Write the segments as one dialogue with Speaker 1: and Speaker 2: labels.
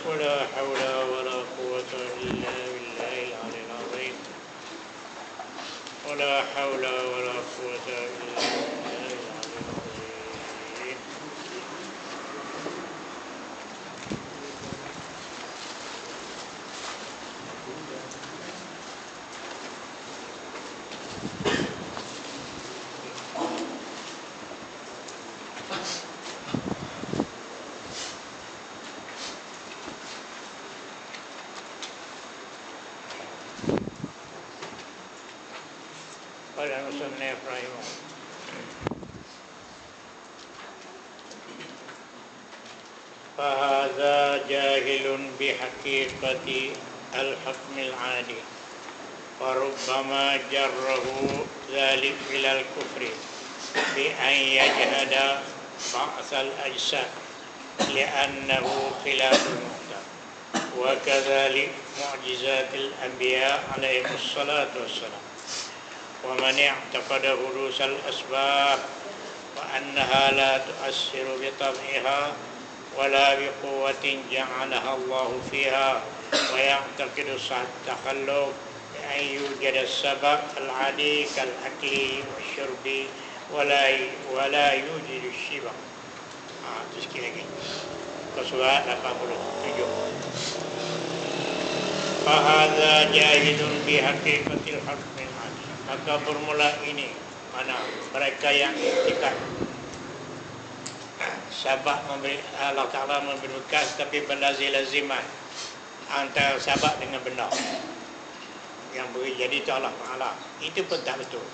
Speaker 1: ولا حول ولا قوة إلا بالله العلي العظيم ولا حول ولا قوة إلا بالله العلي العظيم. قال المصنف رحمه الله: فهذا جاهل بحقيقة الحكم العادي وربما جره ذلك إلى الكفر بأن يجهد بعث الأجساد لأنه خلاف المعتاد وكذلك معجزات الأنبياء عليهم الصلاة والسلام. ومن اعتقد حدوث الأسباب وأنها لا تؤثر بطبعها ولا بقوة جعلها الله فيها ويعتقد صحة التخلق بأن يوجد السبب العادي كالأكل والشرب ولا يوجد الشبع. Terus sekali lagi. Surat 87. Fahadha jahilun bihaqiqatil hukmil adi. Maka bermula ini mana mereka yang iktikad sabab memberi Allah Ta'ala memberi bekas tapi berlazim-laziman antara sabab dengan benar yang beri jadi itu Allah Ta'ala, itu pun tak betul.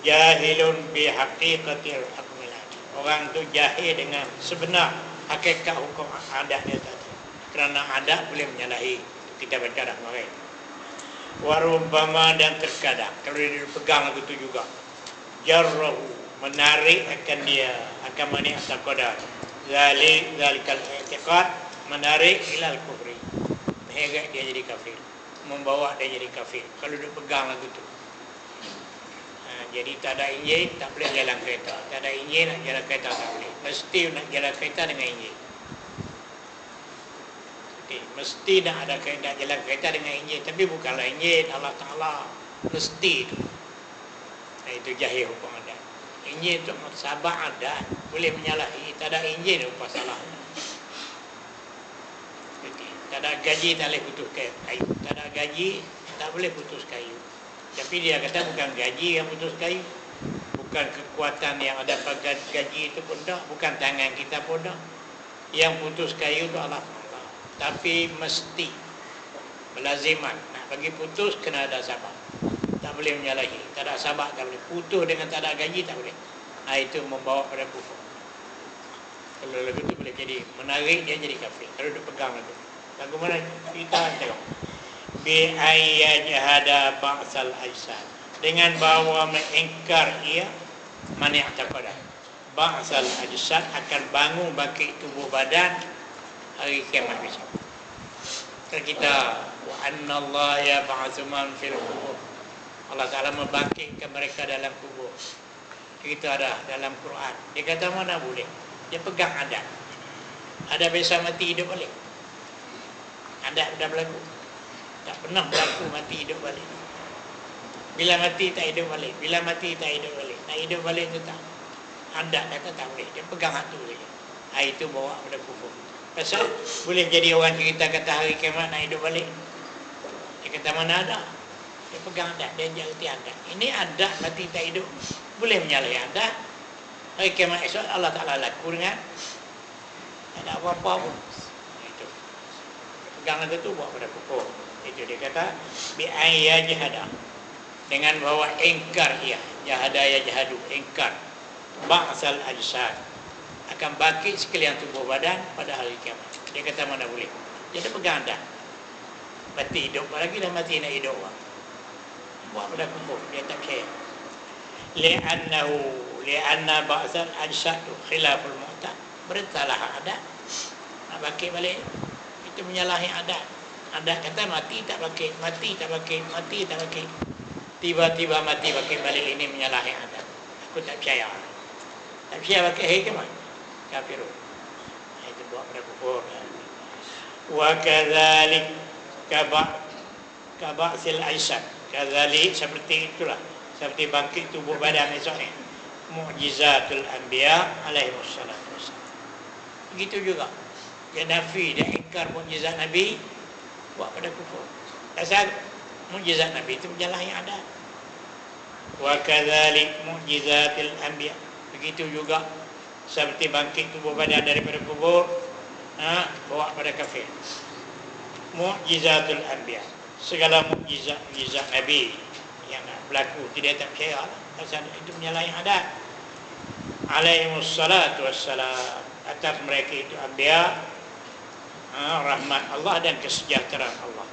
Speaker 1: Jahilun bihaqiqatil hukmil adi. Orang tu jahil dengan sebenar hakikat hukum adatnya tadi. Kerana adat boleh menyalahi. Kita baca dah kemarin. Warubbama dan terkadang kalau dia pegang lagu tu juga jarrahu menarik akan dia akan manik taqaddar zalikal i'tiqad menarik ilal kufri mengheret dia jadi kafir, membawa dia jadi kafir kalau dia pegang lagu tu. Jadi tak ada injil tak boleh jalan kereta, tak ada injil nak jalan kereta tak boleh, mesti nak jalan kereta dengan injil. Mesti nak ada nak jalan kereta dengan injil, tapi bukanlah injil Allah Ta'ala, mesti itu. Itu jahil hukum adat. Injil itu sabak adat, boleh menyalahi. Tak ada injil apa salahnya. Tak ada gaji tak boleh putus kayu, tak ada gaji tak boleh putus kayu. Tapi dia kata bukan gaji yang putus kayu, bukan kekuatan yang ada pada gaji itu pun tak, bukan tangan kita pun tak. Yang putus kayu itu Allah Ta'ala. Tapi mesti berlaziman nak bagi putus kena ada sabab, tak boleh menyalahi. Tak ada sabab tak boleh putus dengan tak ada gaji, tak boleh. Itu membawa pada kufur. Kalau lagu tu boleh jadi menarik dia jadi kafir kalau dia pegang lagu. Lagu mana kita tengok bi ayyajhada ba'sal ajsad, dengan bawa mengingkar ia mani i'taqada ba'sal ajsad akan bangun bangkit tubuh badan hari kiamat besok. Kalau kita wa annallaha yab'atsu man fil qubur, Allah Ta'ala membangkitkan mereka dalam kubur. Kita ada dalam Quran. Dia kata mana boleh? Dia pegang adat. Ada biasa mati hidup balik. Adat dah berlaku. Tak pernah berlaku mati hidup balik. Bila mati tak hidup balik. Bila mati tak hidup balik. Nak hidup balik tu tak. Adat kata tak boleh. Dia pegang hatu lagi. Itu bawa pada kufur. Pasal boleh jadi orang cerita kata hari kiamat nak hidup balik. Dia kata mana ada. Dia pegang adat, dia jarti adat. Ini adat mati tak hidup. Boleh menyalahi adat. Hari kiamat esok Allah Ta'ala laku dengan tak ada apa-apa pun. Itu. Pegang lagu tu buat pada kufur. Itu dia kata bi'ayya jahada. Dengan bawa ingkar ia. Jahada ya jahadu. Ingkar. Ba'sal ajsad. Akan bangkit sekalian tubuh badan pada hari kiamat. Dia kata mana boleh. Dia dah pegang dah. Mati hidup lagi dah mati nak hidup orang. Buat pada kufur. Dia tak percaya. Li'anna ba'sal ajsad khilaful mu'tad. Bersalah adat. Nak bangkit balik. Itu menyalahi adat. Adat kata mati tak bangkit. Mati tak bangkit. Mati tak bangkit. Tiba-tiba mati bangkit balik. Ini menyalahi adat. Aku tak percaya. Tak percaya bangkit hari kiamat. Kafirun. Itu buat pada kufur. Wa kadzalik kaba'sil aisyah. Kadzalik seperti itulah, seperti bangkit tubuh badan esok ni. Mu'jizatul anbiya alaihi wassalatu wassalam. Begitu juga dia nafi, dia ingkar mukjizat Nabi, buat pada kufur. Asal mukjizat Nabi itu menyalahi adat. Wa kadzalik mu'jizatil anbiya. Begitu juga seperti bangkit tubuh badan daripada kubur, bawa pada kafir. Mu'jizatul anbiya, segala mukjizat Nabi yang berlaku tidak tak percaya, asal itu menyalahi adat. Alaihimus salatu wassalam, atas mereka itu anbiya, rahmat Allah dan kesejahteraan Allah.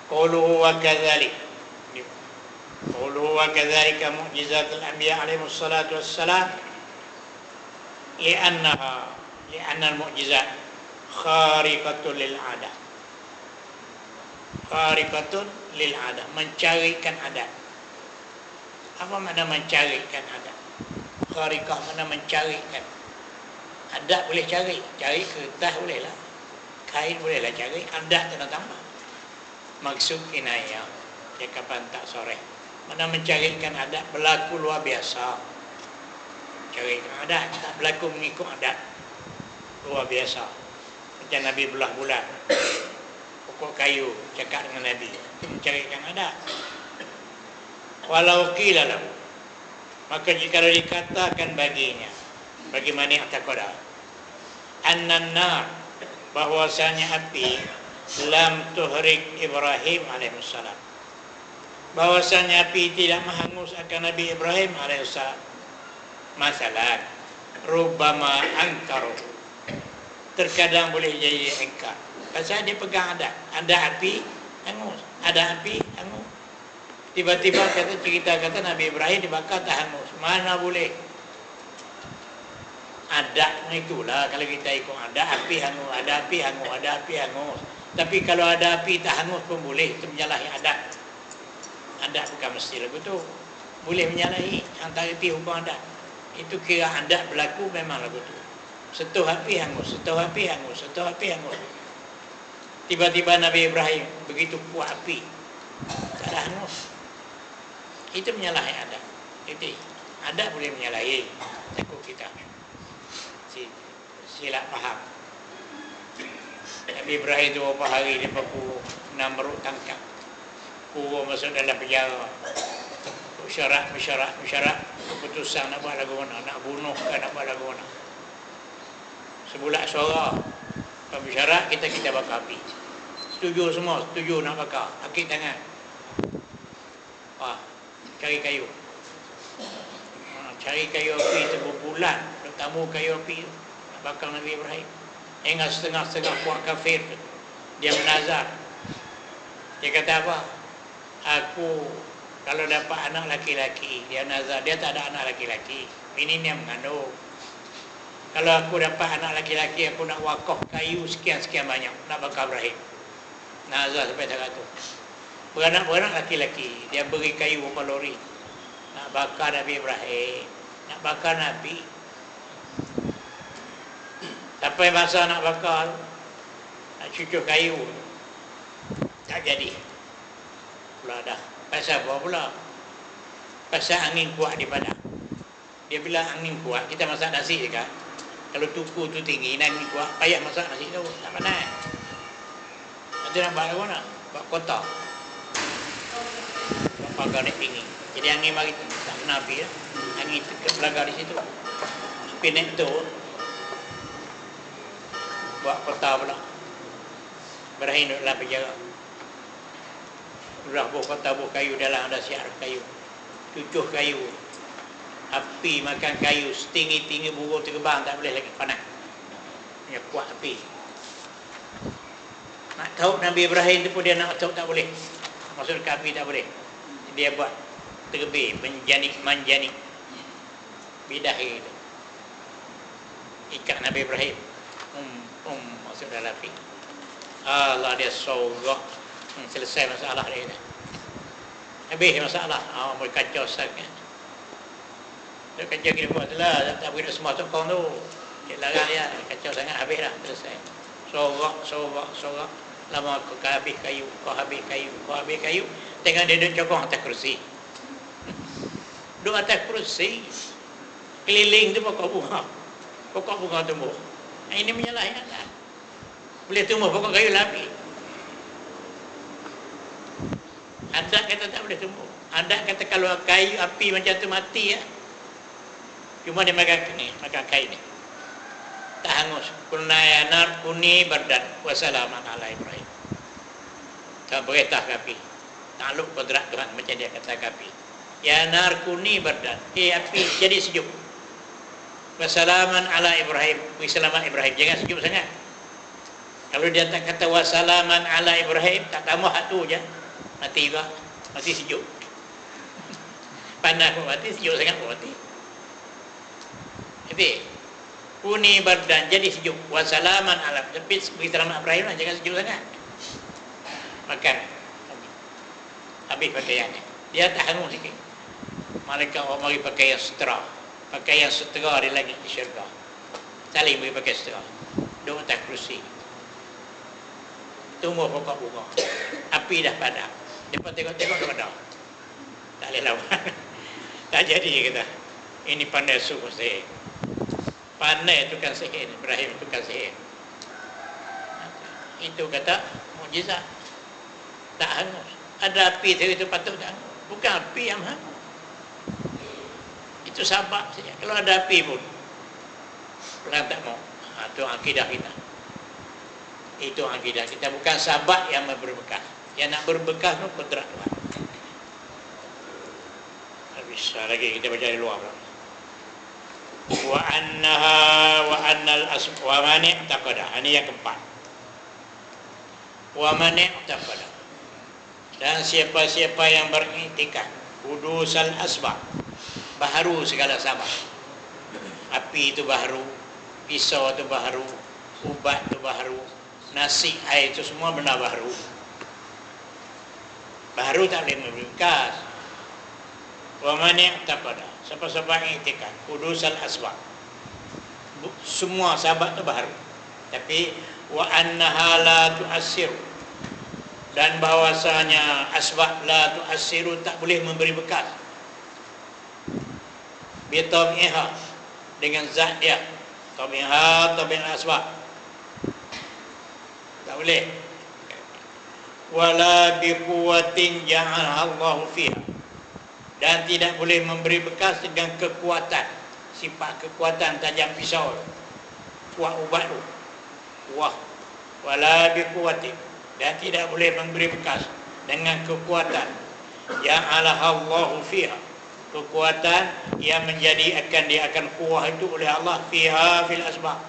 Speaker 1: Qulu wa kadzalik, qulu wa kadzalika mu'jizatul anbiya alaihimus salatu wassalam, li'anna al-mu'jizat khariqatul lil adah. Khariqatul lil adah, mencarikan adat. Apa makna mencarikan adat? Khariqah makna mencarikan. Adat boleh cari kertas boleh lah, kain boleh lah cari, adat kena tambah. Maksud kinayah, cakapan tak sore, mana mencarikan adat berlaku luar biasa. Carikan adat, tak berlaku mengikut adat, luar biasa. Macam Nabi belah bulan, pokok kayu, cakap dengan Nabi, itu mencarikan adat. Walau qila lahu, maka jika dikatakan baginya, bagaimana i'taqada annan nar, bahwasanya api lam tuhrik Ibrahim alaihissalam, bahwasanya api tidak menghangus akan Nabi Ibrahim alaihissalam. Masalah rubbama angkaru, terkadang boleh jadi engkar, pasal dia pegang adat. Ada api hangus, ada api hangus. Tiba-tiba cerita kata Nabi Ibrahim dibakar tak hangus. Mana boleh? Adatnya itulah, kalau kita ikut ada api hangus, ada api hangus, ada api hangus. Tapi kalau ada api tak hangus pun boleh, itu menyalahi adat. Adat bukan mesti lagu tu, boleh menyalahi antara itu hukum adat. Itu kira adat berlaku memang lagu tu. Sentuh api hangus, sentuh api hangus, sentuh api hangus. Tiba-tiba Nabi Ibrahim begitu kuat api, tak ada hangus. Itu menyalahi adat. Itu adat boleh menyalahi. Takut kita silap faham. Nabi Ibrahim itu berapa hari dia paku Namrud tangkap, kurung masuk dalam penjara, mesyuarat keputusan nak buat lagu mana, nak bunuh ke nak buat lagu mana. Sebulat suara pembicara, kita bakar api. Setuju semua, setuju nak bakar, akik tangan. Wah, cari kayu. Cari kayu api itu berbulan, bertamu kayu api itu, nak bakar Nabi Ibrahim. Hingga setengah-setengah puak kafir tu, dia menazar. Dia kata apa? Aku kalau dapat anak laki-laki, dia nazar, dia tak ada anak laki-laki, bini dia mengandung. Kalau aku dapat anak laki-laki, aku nak wakaf kayu sekian-sekian banyak, nak bakar Ibrahim. Nazar sampai tak tu. Beranak-beranak laki-laki, dia beri kayu berapa lori, nak bakar Nabi Ibrahim, nak bakar Nabi. Sampai masa nak bakar, nak cucuk kayu, tak jadi. Pula dah. Pasal apa pula? Pasal angin kuat di padang. Dia bilang angin kuat, kita masak nasi je kan. Kalau tuku tu tinggi, angin kuat, payah masak nasi tu, tak panas. Nanti nak buat mana? Buat kotak. Buat pagar naik tinggi. Jadi angin mari tak kena api lah. Angin terpelagar di situ. Spinet tu buat kota pula. Ibrahim duduk dalam penjara. Sudah buat kota, buat kayu dalam, ada siar kayu, cucuh kayu. Api makan kayu, setinggi-tinggi burung terbang, tak boleh lagi, panas. Dia kuat api. Nak tahu Nabi Ibrahim tu pun dia nak tahu tak boleh. Masuk ke api tak boleh. Dia buat terbih, manjanik. Bidahi itu. Ikat Nabi Ibrahim. Masuk dalam api. Allah dia sorok. Selesai masalah dia. Habis masalah. Boleh kacau sangat. Dia kacau kita buat tu lah. Tak boleh semua tokong tu. Dia larang dia. Kacau sangat, habis dah. Selesai. Sorak. Lama kau habis kayu, kau habis kayu. Tengok dia duduk cokong atas kerusi. Duduk atas kerusi. Keliling tu pokok bunga tumbuh. Ini menyalahi Allah. Boleh tumbuh pokok kayu lapi. Ada kata tak boleh tumbuh. Ada kata kalau kayu api macam tu mati ya. Cuma dia makan kayu ni. Tak hangus. Kulna ya nar kuni bardan wa salaman ala Ibrahim. Tak perintah ke api. Takluk kodrat Tuhan macam dia kata ke api. Ya nar kuni bardan. Api jadi sejuk. Wa salaman ala Ibrahim. Wa selamat Ibrahim. Jangan sejuk sangat. Kalau dia tak kata wa salaman ala Ibrahim, tak tambah tu je. Mati juga. Mati sejuk. Panas pun mati, sejuk sangat pun mati. Jadi kuni bardan jadi sejuk. Wassalaman ala. Tapi berita nama Ibrahim lah, jangan sejuk sangat. Makan. Habis pakaiannya. Dia tak hangus sikit. Malaikat orang mari pakai yang setera. Pakai yang setera dia lagi di syurga. Saling beri pakai setera. Duduk atas kerusi. Tumbuh pokok bunga. Api dah padam. Lepas tengok-tengok dah padam. Tak boleh lawan. Tak jadi kata. Ini pandai suruh sihir. Pandai tukang sihir. Ibrahim tukang sihir. Itu kata mukjizat. Tak hangus. Ada api itu patut tak hangus. Bukan api yang hangus. Itu sabak saja. Kalau ada api pun orang tak mau. Itu akidah kita. Itu akidah kita. Bukan sabak yang berbekas. Yang nak berbekas itu kodrat Tuhan. Bisa lagi kita baca di luar. Wa annaha wa annal asma wa mani' taqada. Ini yang keempat. Wa mani' taqada. Dan siapa-siapa yang beriktikad hudusal asbab, baharu segala sabab. Api itu baharu, pisau itu baharu, ubat itu baharu, nasi, air itu semua benda baharu. Baharu tak boleh berbekas. Wa mani' taqada. Siapa-siapa yang iktikad hudusal asbab, semua sabab itu baharu. Tapi wa annaha la tu'assiru, dan bahwasanya asbab la tu'assiru tak boleh memberi bekas. Bitabiha, dengan zat dia. Tabiha tabi'al asbab. Tak boleh. Wala biquwatin ja'alaha Allahu fiha, dan tidak boleh memberi bekas dengan kekuatan. Sifat kekuatan tajam pisau, kuat ubat tu, wah. Wala biquwatin, dan tidak boleh memberi bekas dengan kekuatan ja'alaha Allahu fiha, kekuatan yang menjadi dia akan kuat itu oleh Allah fiha fil asbab.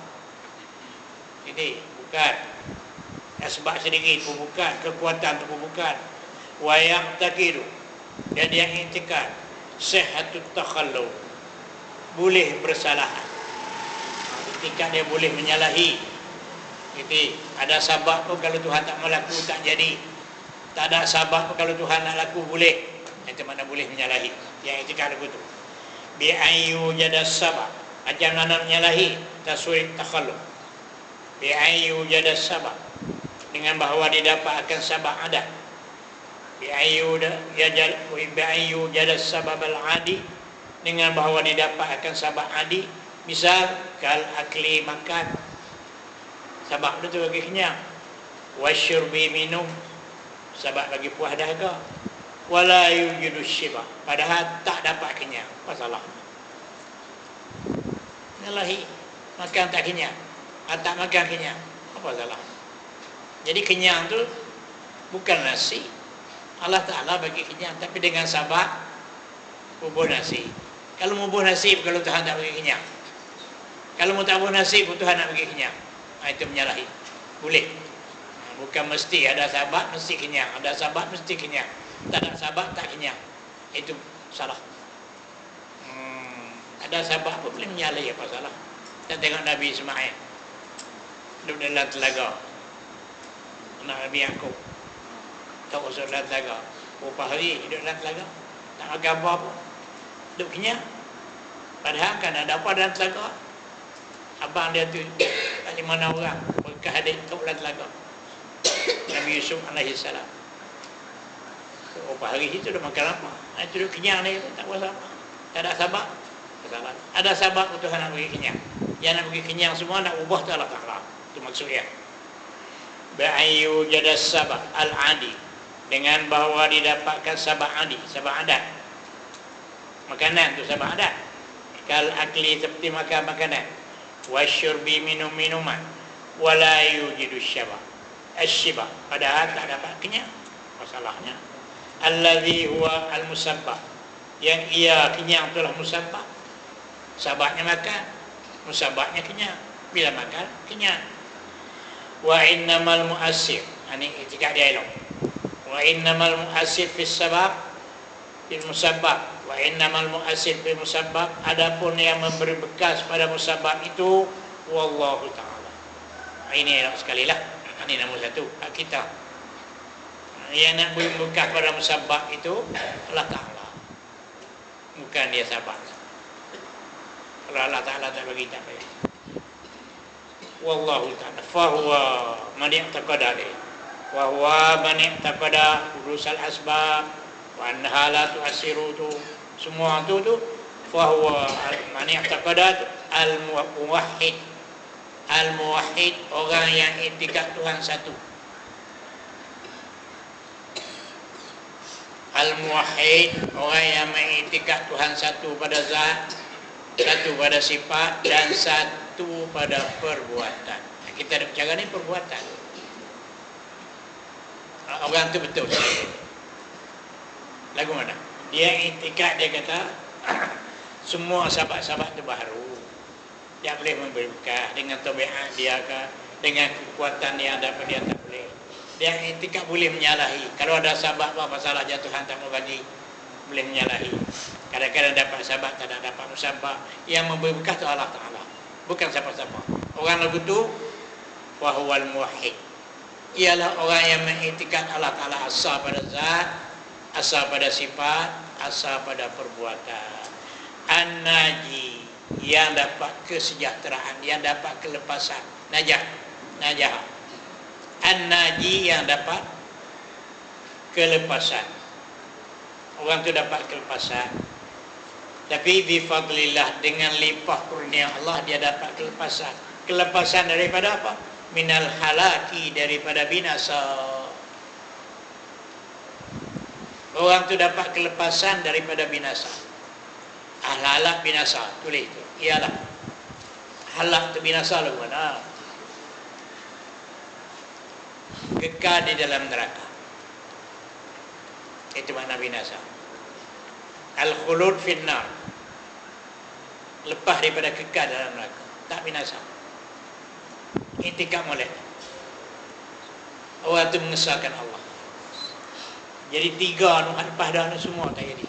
Speaker 1: Ini bukan asbab sedikit pun bukan, kekuatan tu pun bukan. Wa ya'taqidu, dan dia i'tikad sihatut takhalluf, boleh bersalahan. Ketika dia boleh menyalahi. Jadi ada sabab pun kalau Tuhan tak melaku tak jadi. Tak ada sabab pun kalau Tuhan nak laku boleh. Itu mana boleh menyalahi. Yang i'tikad begitu. Bi ayyu jadas sabab, macam mana menyalahi tasawuf takhalluf. Bi ayyu jadas sabab, dengan bahawa didapat akan sabab adat. Bi ayyu jadas sabab al-adi, dengan bahawa didapat akan sabab adi. Misal kal akli, makan, sabab itu bagi kenyang. Wasyurbi, minum, sabab bagi puas dahaga. Wala yujidu syiba, padahal tak dapat kenyang. Apa salah? Nyalahi, makan tak kenyang, tak makan kenyang. Apa salah? Jadi kenyang tu bukan nasi. Allah Ta'ala bagi kenyang, tapi dengan sabab bubuh nasi. Kalau bubuh nasi, kalau Tuhan tak bagi kenyang. Kalau mau tak bubuh nasi, Tuhan nak bagi kenyang. Itu menyalahi. Boleh. Bukan mesti ada sabab mesti kenyang, ada sabab mesti kenyang. Tak ada sabab tak kenyang. Itu salah. Ada sabab apa boleh menyalahi, apa salah? Kita tengok Nabi Ismail duduk dalam telaga, anak Nabi Yaqub tak usah dalam telaga, berapa hari duduk dalam telaga, tak makan apa-apa, duduk kenyang. Padahal kan ada apa dalam telaga? Abang dia tu tak 5 orang ke hadir ke ulang telaga Nabi Yusuf alaihi salam. Berapa hari itu dah makan apa? Itu dah kenyang ni, tak puas apa. Tak ada sabak. Salah. Ada sabak untuk nak bagi kenyang. Yang nak bagi kenyang semua nak ubah tu Allah Ta'ala. Itu maksudnya. Ba'ayu jadas sabak al-adi. Dengan bahawa didapatkan sabak adi, sabak adat. Makanan tu sabak adat. Kal akli seperti makan makanan. Wasyurbi minum minuman. Wala yujidu syabak. Asyibak. Padahal tak dapat kenyang. Masalahnya. Alladhi huwa al-musabbah. Yang ia kenyang itulah musabbah. Sabaknya makan, musabaknya kenyang. Bila makan, kenyang. Wa innamal mu'assir. Ini itikad dia elok. Wa innamal mu'assir fis sabab fil musabbab. Wa innamal mu'assir fil musabbab. Adapun yang memberi bekas pada musabab itu, wallahu ta'ala. Ini elok sekali lah. Ini nombor satu hak kita. Yang nak beri bekas pada musabab itu Allah Ta'ala. Bukan dia sabak. Kalau Allah Ta'ala tak bagi, tak bagi. Wallahu ta'ala fahuwa man i'taqada alaihi wa huwa man i'taqada urusal asbab wa annaha la tu'assiru tu semua tu fahuwa man i'taqada al-muwahhid orang yang i'tikad Tuhan satu. Al-muwahhid orang yang mengiktikad Tuhan satu pada zat, satu pada sifat dan satu pada perbuatan. Kita ada bicara ni perbuatan. Orang tu betul. Lagu mana? Dia iktikad, dia kata semua sahabat-sahabat tu baru. Dia boleh memberi berkah dengan tabiat dia ke, dengan kekuatan yang ada pada dia tak boleh. Dia iktikad boleh menyalahi. Kalau ada sahabat apa masalah dia Tuhan tak mau bagi, boleh menyalahi. Kadang-kadang dapat sahabat, tak dapat musabak. Yang memberi bekas itu Allah Ta'ala, bukan siapa-siapa. Orang lagu itu wahuwal muwahhid, ialah orang yang mengiktikad Allah Ta'ala asal pada zat, asal pada sifat, asal pada perbuatan. An-naji, yang dapat kesejahteraan, yang dapat kelepasan. Najah. An-naji, yang dapat kelepasan. Orang tu dapat kelepasan. Tapi bifadlillah, dengan limpah kurnia Allah dia dapat kelepasan. Kelepasan daripada apa? Minal halaki, daripada binasa. Orang tu dapat kelepasan daripada binasa. Halak binasa, tulis itu. Ialah halak tu binasa lah mana? Kekal di dalam neraka. Itu makna binasa. Al-khulud finnar, lepas daripada kekal dalam neraka, tak binasa. I'tikad molek. Orang tu mengesahkan Allah. Jadi tiga nu lepas dah semua tak jadi.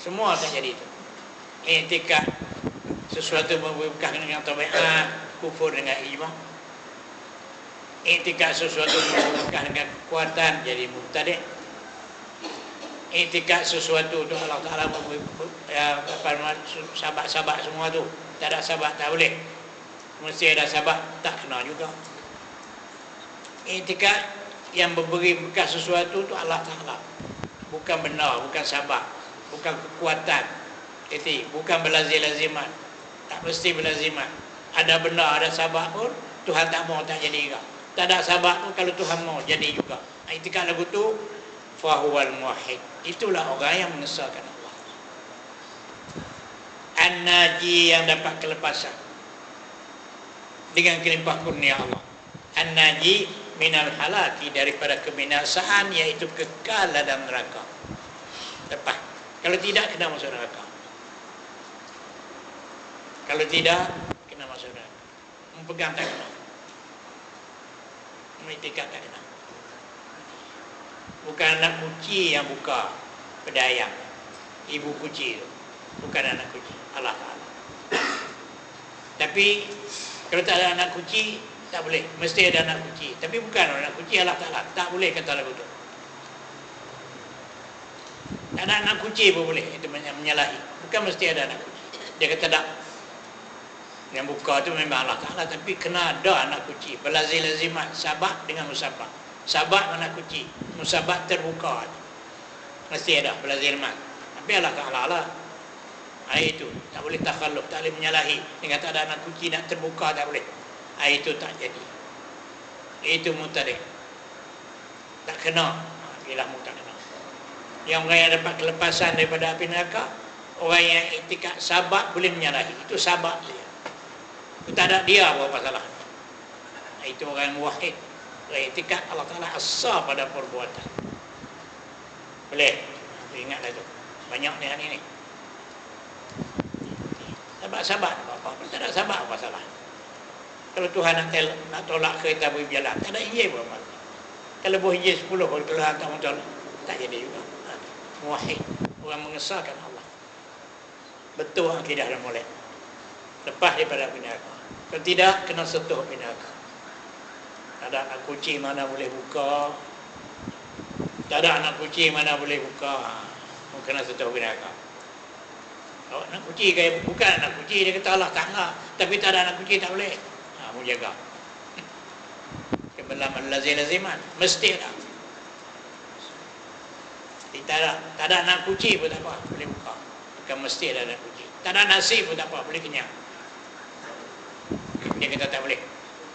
Speaker 1: Semua tak jadi itu. I'tikad sesuatu berbekas dengan tabiat, kufur dengan ijma'. I'tikad sesuatu berbekas dengan kekuatan, jadi mubtadi'. I'tikad sesuatu tu Allah Ta'ala sahabat-sahabat semua tu. Tak ada sahabat tak boleh. Mesti ada sahabat tak kena juga. I'tikad yang memberi bekas sesuatu tu Allah Ta'ala, bukan benar, bukan sahabat, bukan kekuatan. Jadi bukan berlazim-lazimat. Tak mesti berlazimat. Ada benar, ada sahabat pun Tuhan tak mau, tak jadi juga. Tak ada sahabat pun kalau Tuhan mau, jadi juga. I'tikad lagu tu fahuwal muwahhid. Itulah orang yang mengesahkan Allah. An-naji, yang dapat kelepasan dengan kelimpah kurnia Allah. An-naji minal halaki, daripada kebinasaan, iaitu kekal dalam neraka. Lepas. Kalau tidak, kena masuk neraka. Kalau tidak, kena masuk neraka. Mempegang tak kena. I'tikad tak kena. Bukan anak kuci yang buka pedayang, ibu kuci itu. Bukan anak kuci, Allah Ta'ala. Tapi kalau tak ada anak kuci, tak boleh. Mesti ada anak kuci. Tapi bukan anak kuci Allah Ta'ala. Tak boleh kata lagu itu. Tak ada anak kuci pun boleh. Itu menyalahi. Bukan mesti ada anak kuci. Dia kata tak. Yang buka tu memang Allah Ta'ala, tapi kena ada anak kunci. Berlazim-lazimat sabak dengan musabak. Sabak anak kunci, musabak terbuka. Mesti ada berlazimat. Tapi Allah Ta'ala lah. Itu tak boleh takhalluf, tak boleh menyalahi. Dengan tak ada anak kunci nak terbuka, tak boleh. Itu tak jadi. Itu mutadih. Tak kena. Ialah tak kena. Yang orang yang dapat kelepasan daripada api neraka, orang yang iktikad sabak boleh menyalahi. Itu sabak dia. Itu tak ada dia apa salah. Itu orang muwahhid. Orang iktikad Allah Ta'ala asal pada perbuatan. Boleh. Ingatlah itu. Banyak ni hari ni. Sabar-sabar. Apa-apa. Tak ada sabar apa salah. Kalau Tuhan nak tolak kereta berjalan, tak ada hijau apa. Kalau boleh hijau 10, kalau Tuhan tak mau tolak, tak jadi juga. Muwahhid. Orang mengesahkan Allah. Betul akidah dah mulai. Lepas daripada api neraka. Kalau tidak, kena sentuh api neraka. Tak ada anak kunci mana boleh buka. Tak ada anak kunci mana boleh buka. Kena sentuh api neraka. Kalau anak kunci, bukan anak kunci, dia kata Allah Ta'ala. Tapi tak ada anak kunci, tak boleh. Mu jaga. Kebelam lazim-laziman. Mesti ada. Tak ada anak kunci pun tak apa, boleh buka. Bukan mesti ada anak kunci. Tak ada nasi pun tak apa, boleh kenyang. Dia kata tak boleh.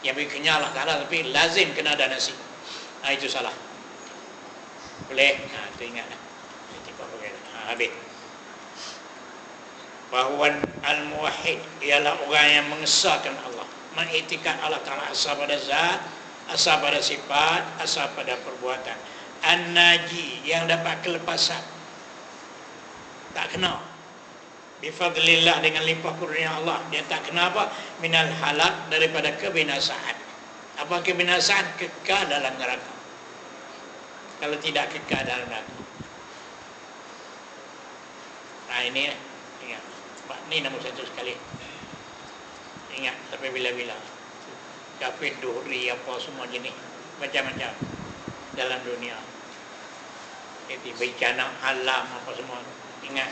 Speaker 1: Yang beri kenyang Allah Ta'ala, tapi lazim kena ada nasi. Itu salah. Boleh? Itu ingatlah. Habis. Bahawa al-muwahhid ialah orang yang mengesahkan Allah, mengiktikad Allah Ta'ala asal pada zat, asal pada sifat, asal pada perbuatan. An-naji, yang dapat kelepasan, tak kena bifadlillah, dengan limpah kurnia Allah, dia tak kena apa? Minal halak, daripada kebinasaan. Apa kebinasaan? Kekal dalam neraka. Kalau tidak kekal dalam neraka. Ini ingat. Ini nombor satu sekali. Ingat sampai bila-bila. Kafir, duhri, apa semua jenis. Macam-macam dalam dunia. Jadi bencana alam apa semua. Ingat.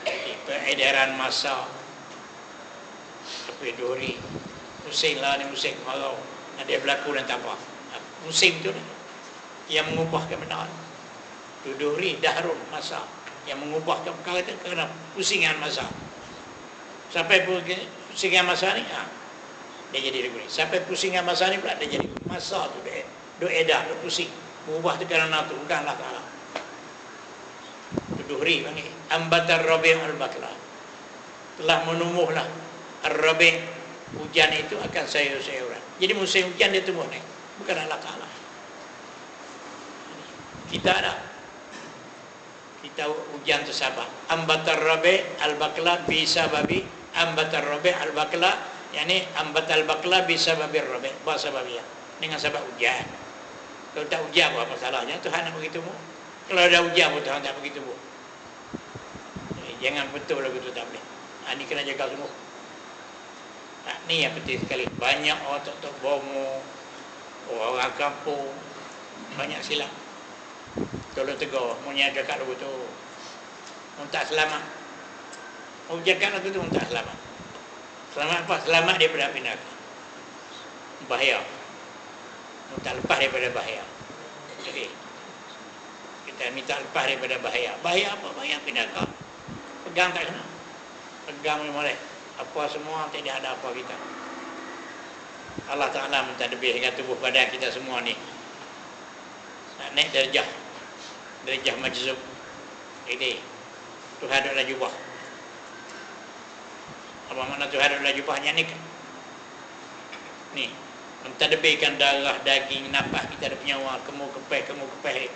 Speaker 1: Jadi peredaran masa. Kafir, duhri. Musim lah ni, musim kemarau. Ada berlaku dan tak apa. Musim tu ni yang mengubah kebenaran. Duhri, dahrun, masa. Yang mengubahkan perkara itu kerana pusingan masa. Sampai pusingan masa ni, dia jadi regular. Sampai pusingan masa ni pula dia jadi masa tu dia edah, dia pusing. Mengubah tu kerana tu, bukan Allah Ta'ala. Duhri panggil. Ambatar Rabi' al-Bakla. Telah menumbuhlah Ar-Rabi', hujan itu akan sayur-sayuran. Jadi musim hujan dia tumbuh naik. Bukan Allah Ta'ala. Kita ada. Kita hujan tersabak. Ambatar Rabi' al-Bakla bisa babi. Ambatar Rabi' al-Bakla, yakni ambatal bakla bisa babi Rabi', bahasa babiah. Dengan sebab hujan. Kalau tak hujan apa salahnya? Tuhan nak begitu mu. Kalau ada hujan pun Tuhan tak begitu mu. Jangan betul lagu tu tak boleh. Ini kena jaga semua. Ni yang penting sekali. Banyak orang tak bomo, orang kampung, banyak silap. Tolong tegur, mau nyaga kat lagu tu. Mau tak selamat. Mau jaga lagu tu, mau tak selamat. Selamat apa? Selamat daripada api neraka. Bahaya. Mau tak lepas daripada bahaya. Jadi, kita minta lepas daripada bahaya. Bahaya apa? Bahaya api neraka. Pegang tak kena. Pegang boleh. Apa semua, tidak ada apa kita. Allah Ta'ala minta lebih dengan tubuh badan kita semua ni. Nak naik darjah. Darjah majzub. Jadi, Tuhan adalah jubah. Apa makna Tuhan adalah jubahnya ni? Ni, mentadbirkan darah, daging, nafas kita ada penyawa, kemu kepeh.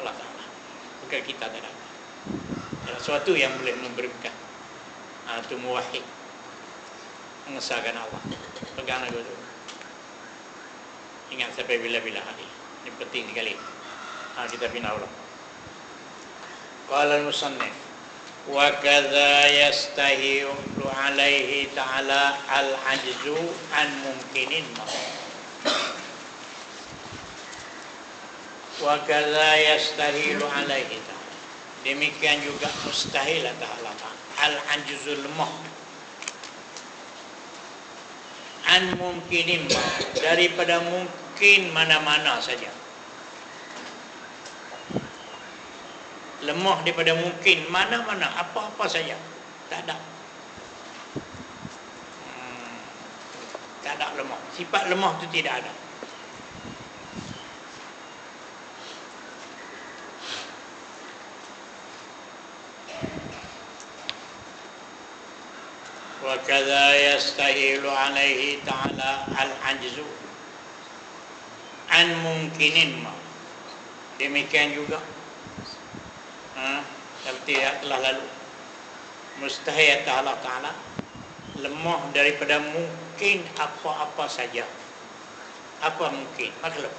Speaker 1: Allah Ta'ala. Bukan kita tak ada. Ada sesuatu yang boleh memberikan. Itu muwahhid. Mengesahkan Allah. Pegang lagu tu. Ingat sampai bila-bila hari. Ini penting sekali. Kita bina ulang. Qala al-musannif wa kadza yastahilu alaihi ta'ala al-ajzu an mumkinin ma. Wa kadza yastahilu alaihi ta'ala. Demikian juga mustahil atas Allah Ta'ala. Al-anjuzul lemah. An mungkinin ma, daripada mungkin mana-mana saja. Lemah daripada mungkin mana-mana, apa-apa saja. Tak ada. Tak ada lemah. Sifat lemah itu tidak ada. Wa kadza yastahilu alaihi ta'ala al-ajzu an mungkinin ma. Demikian juga seperti yang telah lalu, mustahil Allah Ta'ala lemah daripada mungkin apa-apa saja. Apa mungkin? Makhluk.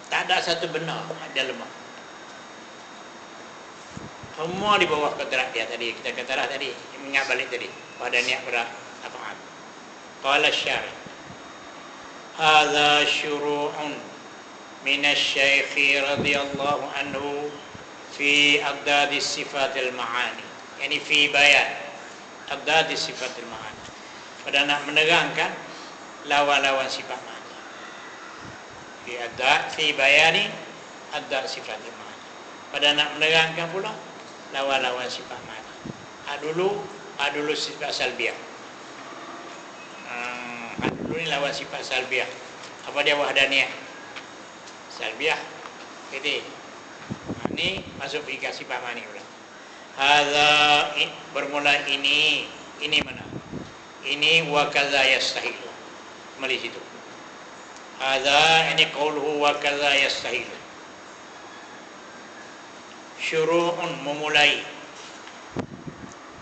Speaker 1: Tak ada satu benar ada lemah. Semua di bawah kontrak dia tadi. Kita kata dah tadi, ingat balik tadi pada niat beraf'al. Qala asy-syarih hadza syuru'un min asy-syaikh radhiyallahu anhu fi adad sifat al-ma'ani. Yani fi bayan adad sifat al-ma'ani. Pada nak menerangkan lawan-lawan sifat ma'ani. Fi adad fi bayani adad sifat al-ma'ani. Pada nak menerangkan pula lawan-lawan sifat ma'ani. Dulu sifat salbiah. Dulu ni lawan sifat salbiah. Apa dia wahdaniyah? Salbiah. Jadi ini masuk ke sifat ma'ani pula. Hadza bermula ini mana? Ini wa kaza yastahil. Kembali situ. Hadza ini qauluhu wa kaza yastahil. Syuru'un memulai.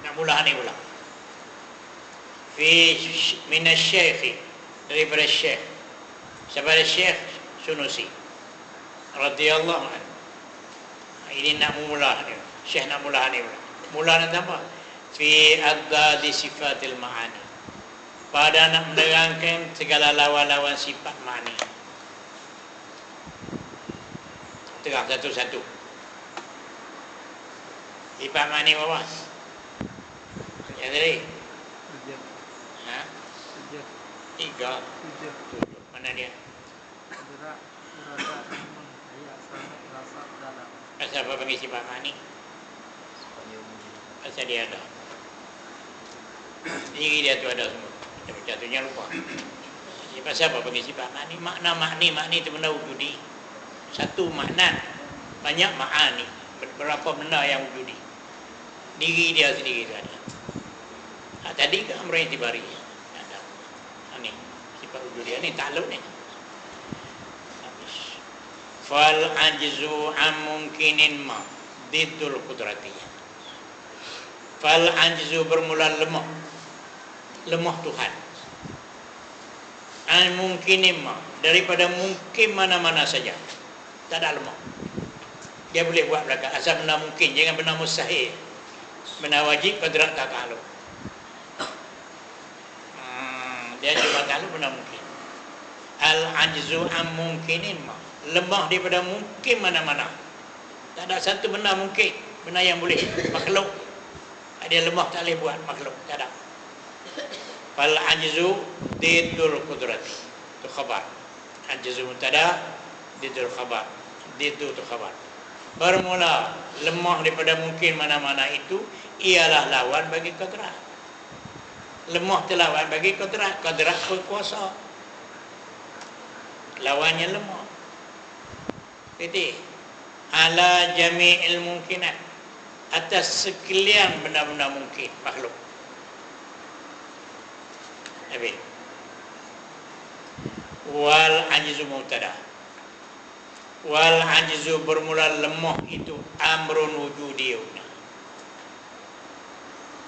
Speaker 1: Nak mula ni pula. Fi min asy-syekh, daripada syekh. Siapa dia Syekh Sunusi radhiyallahu anhu. Ini nak mula ni. Syekh nak mula ni pula. Mula nak apa? Fi adadi sifatil ma'ani. Pada nak menerangkan segala lawan-lawan sifat ma'ani. Terang satu-satu. Sifat ma'ani apa? Yang tadi? Ha? Tiga. Mana dia? Pasal apa bagi sifat ma'ani? Pasal dia ada. Diri dia tu ada semua. Jatuhnya lupa. Jadi pasal apa bagi sifat ma'ani? Makna ma'ni itu benda wujudi. Satu makna, banyak ma'ani. Berapa benda yang wujudi. Diri dia sendiri tu ada. Tadi ke amr intibari ada. Ini sifat wujudi ini takluk ni. Habis. Fal ajzu am mungkinin ma diddul qudratiyah. Fal ajzu bermula lemah. Lemah Tuhan. An mungkinin ma daripada mungkin mana-mana saja. Tak ada lemah. Dia boleh buat belaka asal benda mungkin, jangan benda mustahil. Benda wajib qadrat tak takluk. Dia cuma takluk benda mungkin. Al-ajzu am mungkinin ma. Lemah daripada mungkin mana-mana. Tak ada satu benda mungkin. Benda yang boleh. Makhluk. Dia lemah tak boleh buat makhluk. Tak ada. Fal-ajzu diddul qudrati. Itu khabar. Ajzu mutada diddul khabar. Diddu itu khabar. Bermula lemah daripada mungkin mana-mana itu ialah lawan bagi qadrat. Lemah itu lawan bagi qadrat. Qadrat berkuasa. Lawannya lemah. Jadi ala jami'il mungkinat, atas sekalian benda-benda mungkin makhluk. Habis. Wal ajzu mutada. Wal ajzu bermula lemah itu amrun wujudi.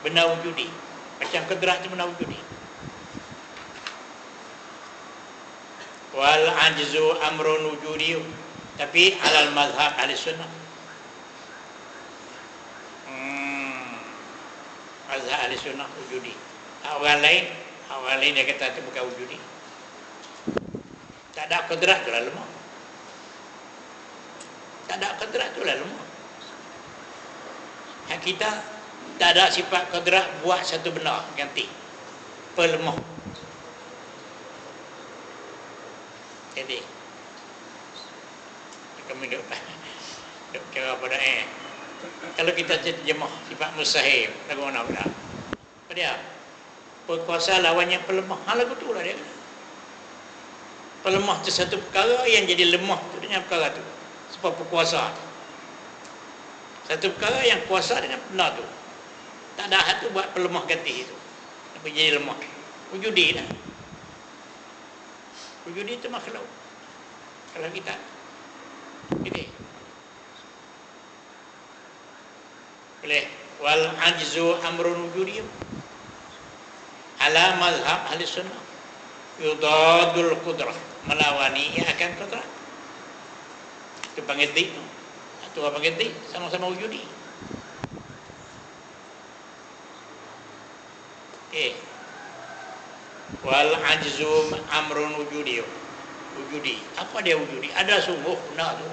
Speaker 1: Benda wujudi. Macam qadrat itu benda wujudi. Wal ajzu amrun wujudi. Tapi alal mazhab ahli sunnah. Mazhab ahli sunnah wujudi. Orang lain dia kata itu bukan wujudi. Tak ada qadrat tu lah lemah. Tak ada kodrat tu lah lemah. Hak kita tak ada sifat kodrat buat satu benda ganti. Pelemah. Jadi kami duk kira pada kalau kita terjemah sifat mustahil lagu mana pula? Apa dia? Perkuasa lawannya pelemah. Hal lagu tu lah dia. Pelemah tu satu perkara, yang jadi lemah tu dengan perkara tu. Sebab berkuasa tu. Satu perkara yang kuasa dengan benda tu. Tak ada hak tu buat pelemah ganti itu. Tapi jadi lemah. Wujudi lah. Wujudi itu makhluk. Kalau kita ini boleh wal ajzu amrun wujudi ala mazhab ahli sunnah yudadul qudrah, melawani yang akan qudrah. Itu panggil dik tu. Itu apa panggil dik? Sama-sama wujudi. Wal ajzu amrun wujudi. Wujudi. Apa dia wujudi? Ada sungguh benar tu.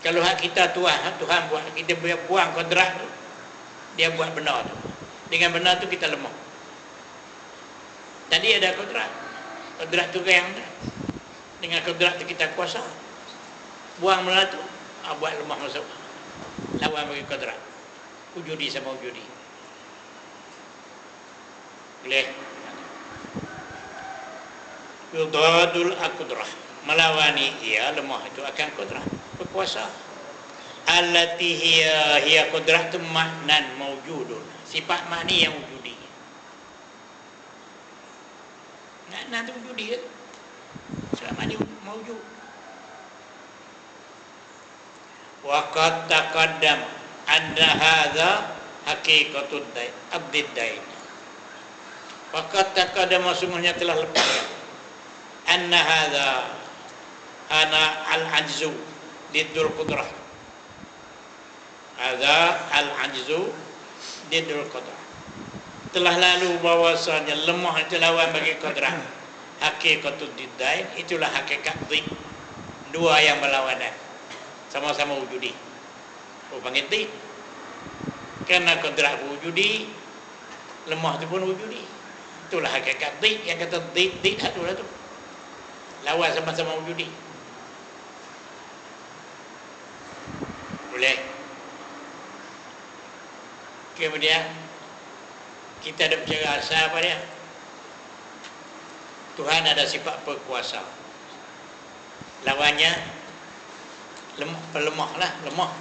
Speaker 1: Kalau hak kita Tuhan buat, kita buang kodrat tu, dia buat benar tu. Dengan benar tu kita lemah. Tadi ada kodrat. Kodrat tu yang dengan kodrat tu kita kuasa. Buang benar tu, buat lemah masuk. Lawan bagi kodrat. Wujudi sama wujudi. Boleh. Yudadul akudrah, melawani ia lemah itu akan kudrah, berkuasa. Allati hiya kudrah tu maknan mawjudun, sifat makni yang wujudi. Makna tu wujudi, sifat makni mawjud. Wa qad taqaddam anna hadza haqiqatud dain. Waqad taqaddama, sungguhnya telah lepas anna hadza ana al-ajzu diddul qudrah. Hadza al-ajzu diddul qudrah. Telah lalu bahwasanya lemah itu lawan bagi qudrah. Haqiqatud diddain, itulah hakikat dhid. Dua yang berlawanan. Sama-sama wujudi. Panggil dhid. Karena qudrah wujudi, lemah itu pun wujudi. Itulah hakikat dhid. Yang kata dhid itulah tu. Lawan sama-sama wujudi. Boleh. Kemudian kita ada bicara asal apa dia? Tuhan ada sifat berkuasa. Lawannya pelemah lah, lemah.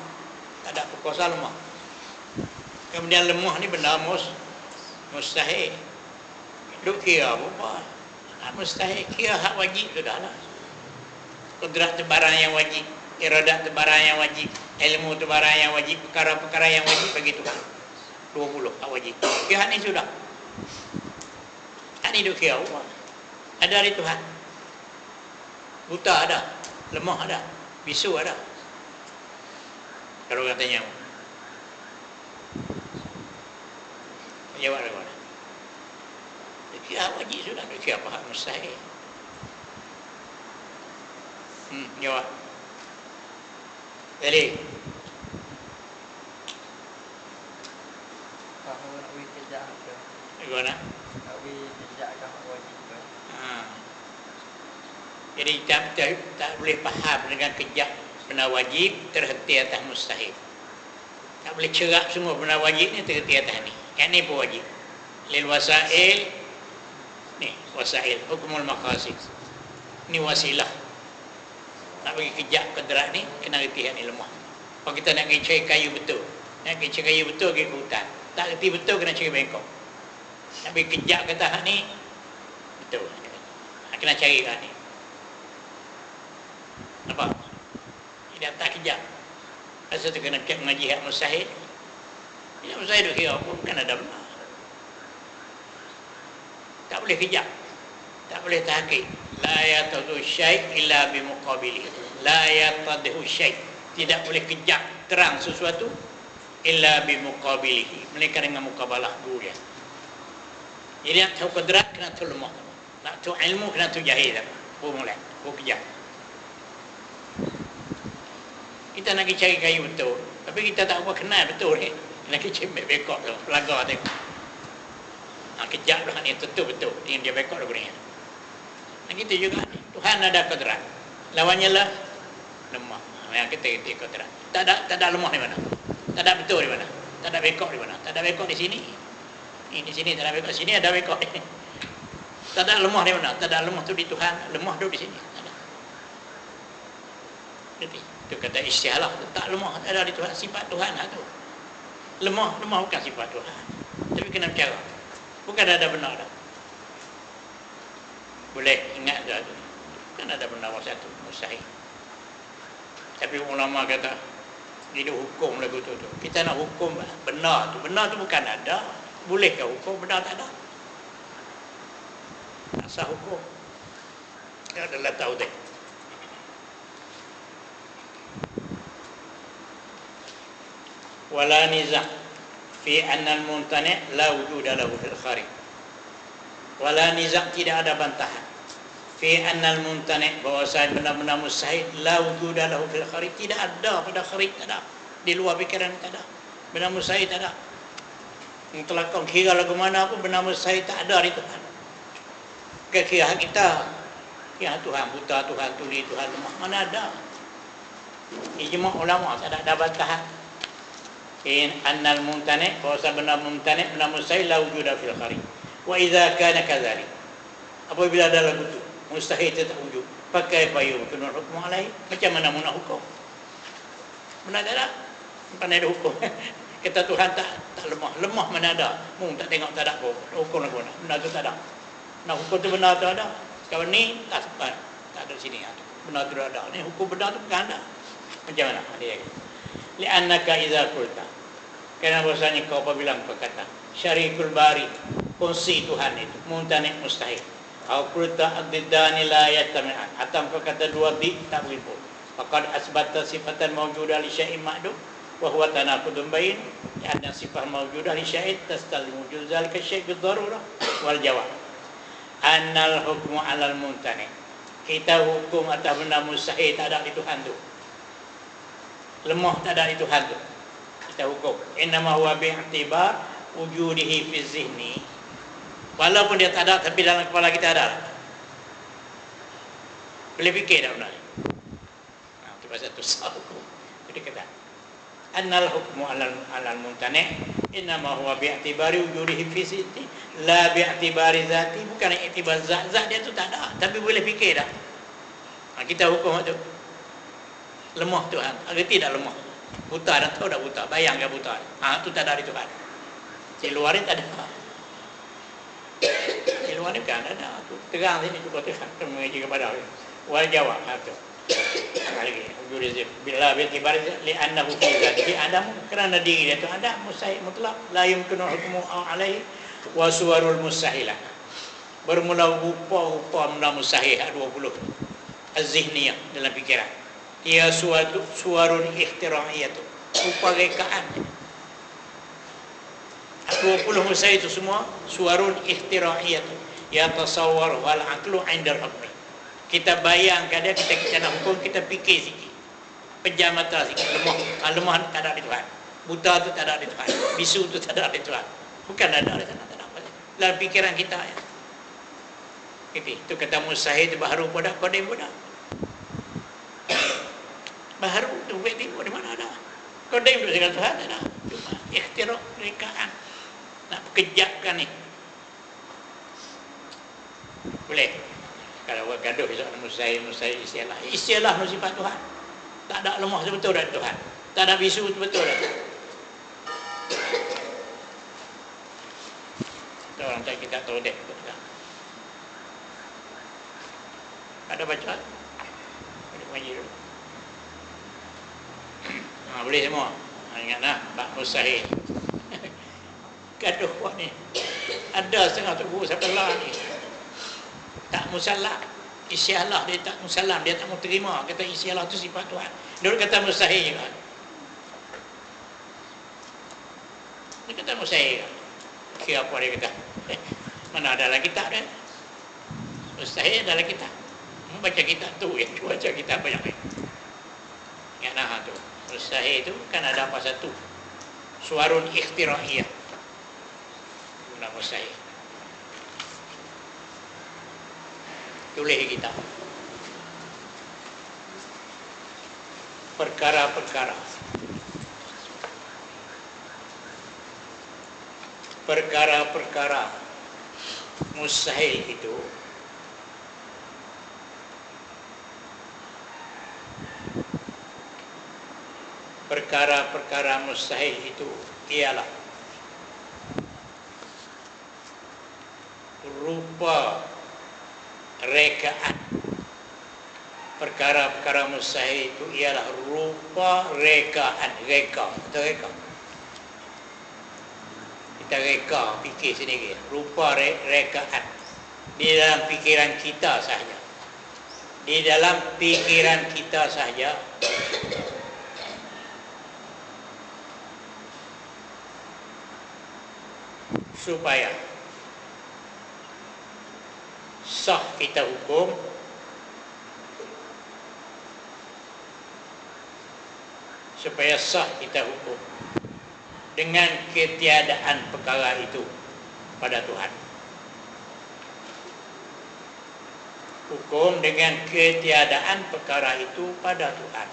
Speaker 1: Tak ada berkuasa, lemah. Kemudian lemah ni benda mustahil. Duk kira apa? Mustahil, kira hak wajib sudahlah. Kudrat tu barang yang wajib, iradat tu barang yang wajib, ilmu tu barang yang wajib, perkara-perkara yang wajib bagi Tuhan. 20 hak wajib. Kira ni sudah. Hak ni duk kira apa? Ada di Tuhan. Buta ada, lemah ada, bisu ada. Kalau katanya jawab apa? Kira wajib sudah, kira apa hak mustahil. Jawab. Jadi
Speaker 2: bahawa nak beri kerja ke?
Speaker 1: bagaimana?
Speaker 2: Nak beri kerja ke wajib ke?
Speaker 1: Jadi tak boleh faham dengan kejap benda wajib terhenti atas mustahil. Tak boleh cerap semua benda wajib ni terhenti atas ni. Yang ni pun wajib. Lil wasail ni, wasail hukumul maqasid. Ni wasilah. Nak bagi kejap kedrat ni kena reti yang ni lemah. Kalau kita nak cari kayu betul, nak cari kayu betul pergi ke hutan. Tak reti betul kena cari bengkok. Nak bagi kejap kata hak ni betul. Kena cari hak ni. Nampak? Tidak tak kejap. Rasa tu kena cek mengaji hak mustahil. Yang mustahil duk kira pun bukan ada benar. Tak boleh kejap. Tak boleh tahqiq. La yatadu syai' illa bimuqabili. La yatadu syai'. Tidak boleh kejap terang sesuatu illa bimuqabilihi. Melainkan dengan muqabalah dulu dia. Jadi nak tahu kodrat kena tahu lemah. Nak tahu ilmu kena tahu jahil. Baru mulai. Baru kejap. Kita nak pergi cari kayu betul, tapi kita tak apa kenal betul ni. Nak pergi cari bekok tu, pelagar tengok. Kejap dah ni, tentu betul. Dia bekok dah kuning. Kita juga ni. Tuhan ada kodrat. Lawannya lah lemah. Yang kita kodrat. Tak ada lemah di mana. Tak ada betul di mana. Tak ada bekok di mana. Tak ada bekok di sini. Di sini tak ada bekok. Sini ada bekok. Tak ada lemah di mana. Tak ada lemah tu di Tuhan. Lemah tu di sini. Tak ada. Jadi itu kata istilah. Tak lemah. Tak ada di Tuhan. Sifat Tuhan lah tu. Lemah bukan sifat Tuhan. Tapi kena bercara. Bukan ada benar dah. Boleh ingat dah tu. Bukan ada benar satu. Mustahil. Tapi ulama kata dia hukum lagu tu. Kita nak hukum benar tu. Benar tu bukan ada. Bolehkah hukum? Benar tak ada. Asal hukum. Dia adalah tahu deh. Wala nizah fi anna al-mumtani' la wujuda lahu fil kharij. Wala nizah, tidak ada bantahan. Fi anna al-mumtani' bahwasanya benar-benar mustahil la wujuda lahu fil kharij, tidak ada pada kharij, tak ada. Di luar fikiran tak ada. Benar mustahil tak ada. Yang telah kau kira lagu mana pun benar mustahil tak ada di Tuhan. Kira kita, kira Tuhan buta, Tuhan tuli, Tuhan lemah, mana ada. Ijma' ulama tak ada bantahan. In annal mumtani' bahasa benar mumtani' benar mustahil la wujuda fil kharij. Wa idza kana kadzalik, apabila ada lagu tu mustahil tak wujud, pakai payung kena hukum alai, macam mana nak hukum? Benar tak ada? Pandai ada hukum. Kata Tuhan tak lemah mana ada. Mung tak tengok tak ada apa. Hukum lagu mana? Benar tu tak ada. Nak hukum tu benar tu ada. Sekarang ni tak ada sini. Benar tu ada. Ni hukum benar tu bukan ada. Macam mana? Dia kata. Li'annaka idza qulta, kerana bahasanya kau apabila kau kata syarikul bari, kongsi Tuhan itu mumtani' mustahil, au qulta ad-diddani la yatami'an, atau kau kata dua di tak boleh pun, faqad asbata sifatan mawjudah li syai'in ma'dum wa huwa tanaqudun bain, li'anna sifah mawjudah li syai'in tastalzimu wujud zalika syai' bid-darurah wal jawab annal hukmu 'alal mumtani', kita hukum atas benda mustahil tak ada di Tuhan tu, lemah tak ada di Tuhan tu, kita hukum innama huwa bi'tibar wujudihi fi zihni, walaupun dia tak ada tapi dalam kepala kita ada. Boleh fikir tak benar? Itu pasal tu sah hukum. Jadi kata annal hukmu 'alal mumtani' innama huwa bi'tibari wujudihi fi zihni la bi'tibari zati, bukan iktibar zat dia tu tak ada tapi boleh fikir dah. Kita hukum tu lemah Tuhan, agak tidak lemah, buta dah tahu dah buta, bayangkan buta, tu tak ada di Tuhan. Di luar ni tak ada. Di luar ni kan ada, tu terang sini juga Tuhan tu mengaji kepada dia. Wal jawab tu. Lagi wujud bila bi'tibar li'annahu fi dzatihi adam, kerana diri dia tu ada mustahil mutlak, la yumkinu hukmu alaihi wa suwarul mustahilah. Bermula rupa-rupa benda mustahil 20 az-zihniyah dalam fikiran. Ia suatu suarun ikhtira'iyatu, rupa rekaan. 20 mustahil itu semua suarun ikhtira'iyatu, ya tasawwar wal aqlu 'inda al-hukm. Kita bayangkan dia, kita nak hukum, kita fikir sikit, pejam mata sikit, lemah tak ada di Tuhan, buta tu tak ada di Tuhan, bisu tu tak ada di Tuhan, bukan ada di sana, tak ada dalam fikiran kita ya. Itu kata mustahil itu baharu pada qadim pada baharu tu bukti di mana ada. Qadim tu segala Tuhan tak ada, cuma ikhtirah rekaan nak kejapkan ni boleh. Kalau buat gaduh besok mustahil istilah nu sifat Tuhan, tak ada lemah betul dari Tuhan, tak ada bisu betul dah. Orang tak kita tahu dek betul. Ada bacaan boleh mengaji dulu. Boleh semua. Ingatlah bab mustahil. Gaduh buat ni. Ada setengah tubuh sebelah ni tak musallam, isyallah dia tak musallam, dia tak mau terima, kata isyallah tu sifat Tuhan, dia kata mustahil juga. Dia kata mustahil. Kira apa dia kata? Mana ada dalam kitab dia? Mustahil dalam kitab. Baca kitab tu, yang baca kitab banyak. Ingat tu. Mustahil itu kan ada apa satu? Suarun ikhtiraiyah. Guna mustahil. Tulis kita. Perkara-perkara. Perkara-perkara mustahil itu perkara-perkara mustahil itu ialah rupa rekaan. Perkara-perkara mustahil itu ialah rupa rekaan. Reka atau reka. Kita reka, fikir sendiri. Rupa rekaan. Di dalam pikiran kita sahaja. Di dalam pikiran kita sahaja. Supaya sah kita hukum dengan ketiadaan perkara itu pada Tuhan. Hukum dengan ketiadaan perkara itu pada Tuhan.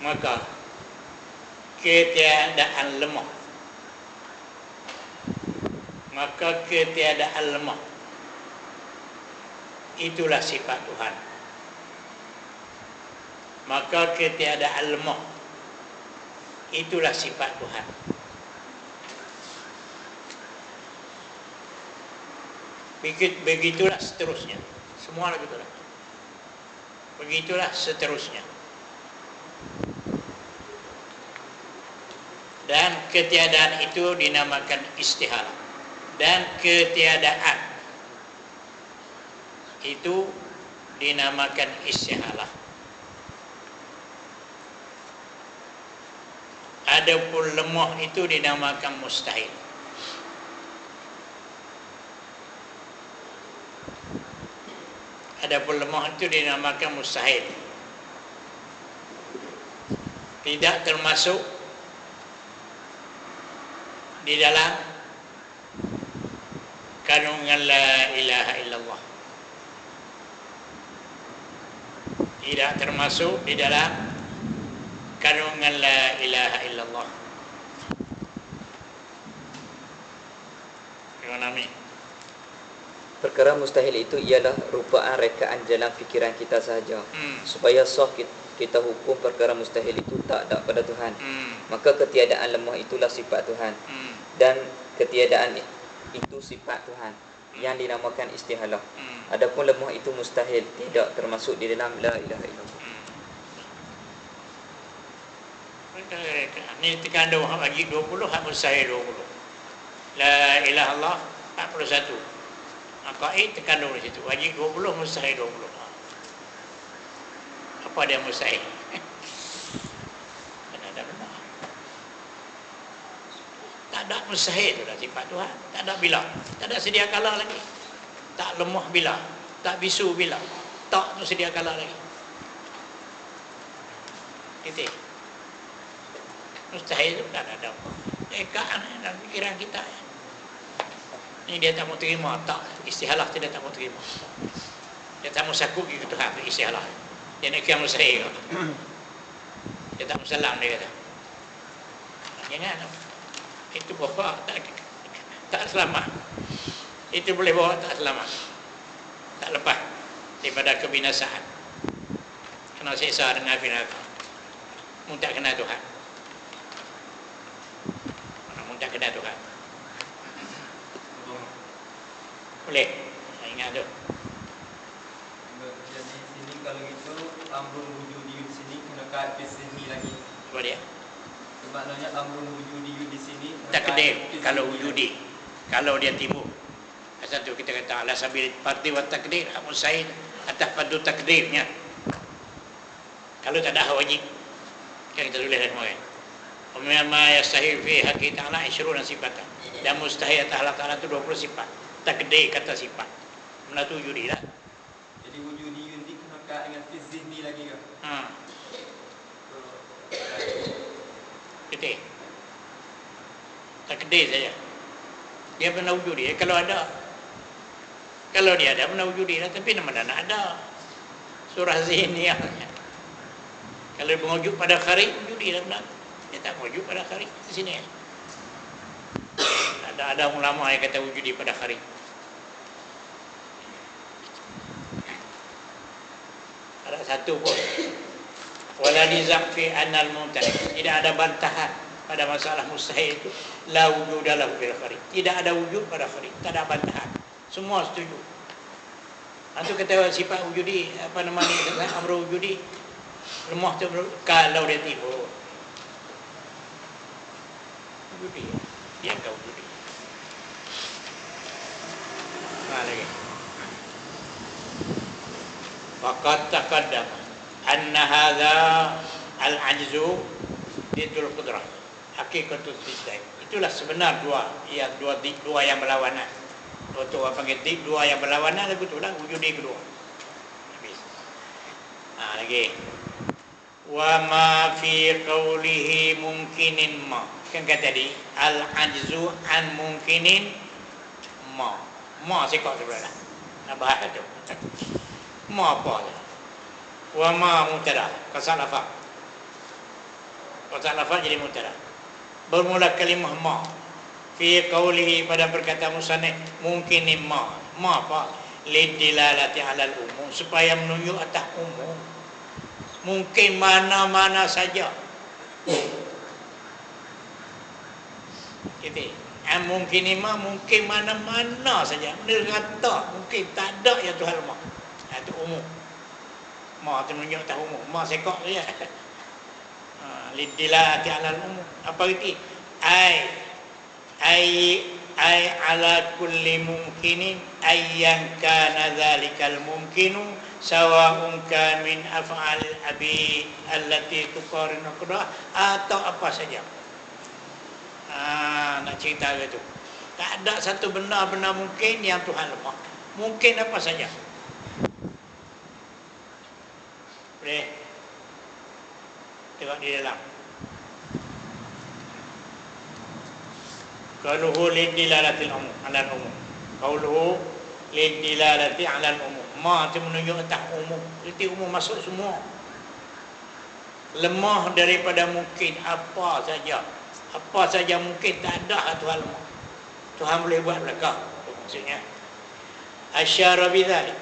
Speaker 1: Maka ketiadaan lemah, itulah sifat Tuhan. Maka ketiadaan lemah, itulah sifat Tuhan. Begitulah seterusnya. Semua begitulah. Begitulah seterusnya. Dan ketiadaan itu dinamakan istihalah. Dan ketiadaan itu dinamakan istihalah. Adapun lemah itu dinamakan mustahil. Adapun lemah itu dinamakan mustahil. Tidak termasuk di dalam kandungan la ilaha illallah. Tidak termasuk di dalam kandungan la ilaha illallah. Gimana Mi?
Speaker 3: Perkara mustahil itu ialah rupaan rekaan dalam fikiran kita sahaja. Supaya sah kita hukum perkara mustahil itu tak ada pada Tuhan. Maka ketiadaan lemah itulah sifat Tuhan. Dan ketiadaan itu sifat Tuhan yang dinamakan istihalah. Adapun lemah itu mustahil, tidak termasuk di dalam la ilaha illallah.
Speaker 1: Ini terkandung bagi 20, hak mustahil 20. La ilaha illallah 41. Aqaid terkandung di situ. Wajib 20, mustahil 20. Apa dia mustahil? Tak ada benar. Tak ada mustahil itu dah sifat Tuhan. Tak ada bila. Tak ada sedia kala lagi. Tak lemah bila. Tak bisu bila. Tak tu sedia kala lagi. Titik. Mustahil itu tak ada apa. Rekaan dalam fikiran kita. Ini dia tak mau terima. Tak. Istihalah dia tak mau terima. Dia tak mau sakut ke Tuhan. Istihalah. Dia nak kira mustahil. Dia tak mau salam dia kata. Jangan. Itu bawa tak selamat. Itu boleh bawa tak selamat. Tak lepas daripada kebinasaan. Kena siksa dengan api neraka. Mun tak kenal Tuhan. Mun tak kenal Tuhan. Boleh. Ingat tu.
Speaker 2: Jadi sini kalau gitu amrun wujudi di sini kena kat sini lagi.
Speaker 1: Apa dia?
Speaker 2: Maknanya amrun wujudi di sini
Speaker 1: Takdir kalau wujudi. Kalau dia timbul. Asal tu kita kata ala sabil parti wa takdir mustahil atas padu takdirnya. Kalau tak ada wajib. Kan kita tulis dah kemarin. Umma yastahil fi haqqi ta'ala 20 sifatan. Dan mustahil atas Allah Ta'ala itu 20 sifat. Takdir kata sifat. pernah tu wujudi lah.
Speaker 2: Jadi wujudiyun ni kena kait dengan fi zihni lagi ke?
Speaker 1: Kedai. Tak kedai saja. Dia pernah wujudi. Kalau ada. Kalau dia ada, pernah wujudi lah. Tapi mana nak ada. Surah zihniyah. Kalau dia mengujuk pada kharij, wujudi lah benar. Dia tak mengujuk pada kharij. Di sini. Ada ulama yang kata wujudi pada kharij. Ada satu pun. Wala nizam fi annal mumtani. Tidak ada bantahan pada masalah mustahil itu. La wujuda lahu bil kharij. Tidak ada wujud pada kharij. Tak ada bantahan. Semua setuju. Itu kata sifat wujudi, apa nama ni, amru wujudi. Lemah tu kalau dia timbul. Wujudi. Dia enggak wujudi. Lagi. Faqad taqaddam anna hadza al-ajzu didul qudrah. Hakikatul sistem. Itulah sebenar dua yang berlawanan. Waktu orang panggil dua yang berlawanan, begitulah wujudi kedua. Habis. Lagi. Wa ma fi qawlihi mungkinin ma. Kan kata tadi al-ajzu an mungkinin ma. Ma sekok sebelah. Nak bahas tu. Ma apa tu? Wa ma mubtada. Kasal lafaz. Kasal lafaz jadi mubtada. Bermula kalimah ma. Fi qawlihi pada perkataan musannif mungkinin ma. Ma apa? Lidilalati alal umum. Supaya menunjuk atas umum. Mungkin mana-mana saja. Gitu. Mungkin imam mungkin mana-mana saja. Benda kata mungkin tak ada yang Tuhan lemah. Itu umum. Ma tu menunjuk atas umum. Ma sekok saja. Lidilati alal umum. Apa itu? Ai ala kulli mumkinin ayyan kana dzalikal mumkinu sawa'un kan min af'al abi allati tuqarinu qada atau apa saja. Nak cerita gitu. Tak ada satu benda-benda mungkin yang Tuhan lemah. Mungkin apa saja. Boleh tengok di dalam. Qauluhu lidilalatil umum alal umum. Qauluhu lidilalati alal umum. Ma itu menunjuk atas umum. Itu umum masuk semua. Lemah daripada mungkin apa saja. Apa saja mungkin tak ada Tuhan lemah. Tuhan boleh buat belakang. Maksudnya asyara bidzalik.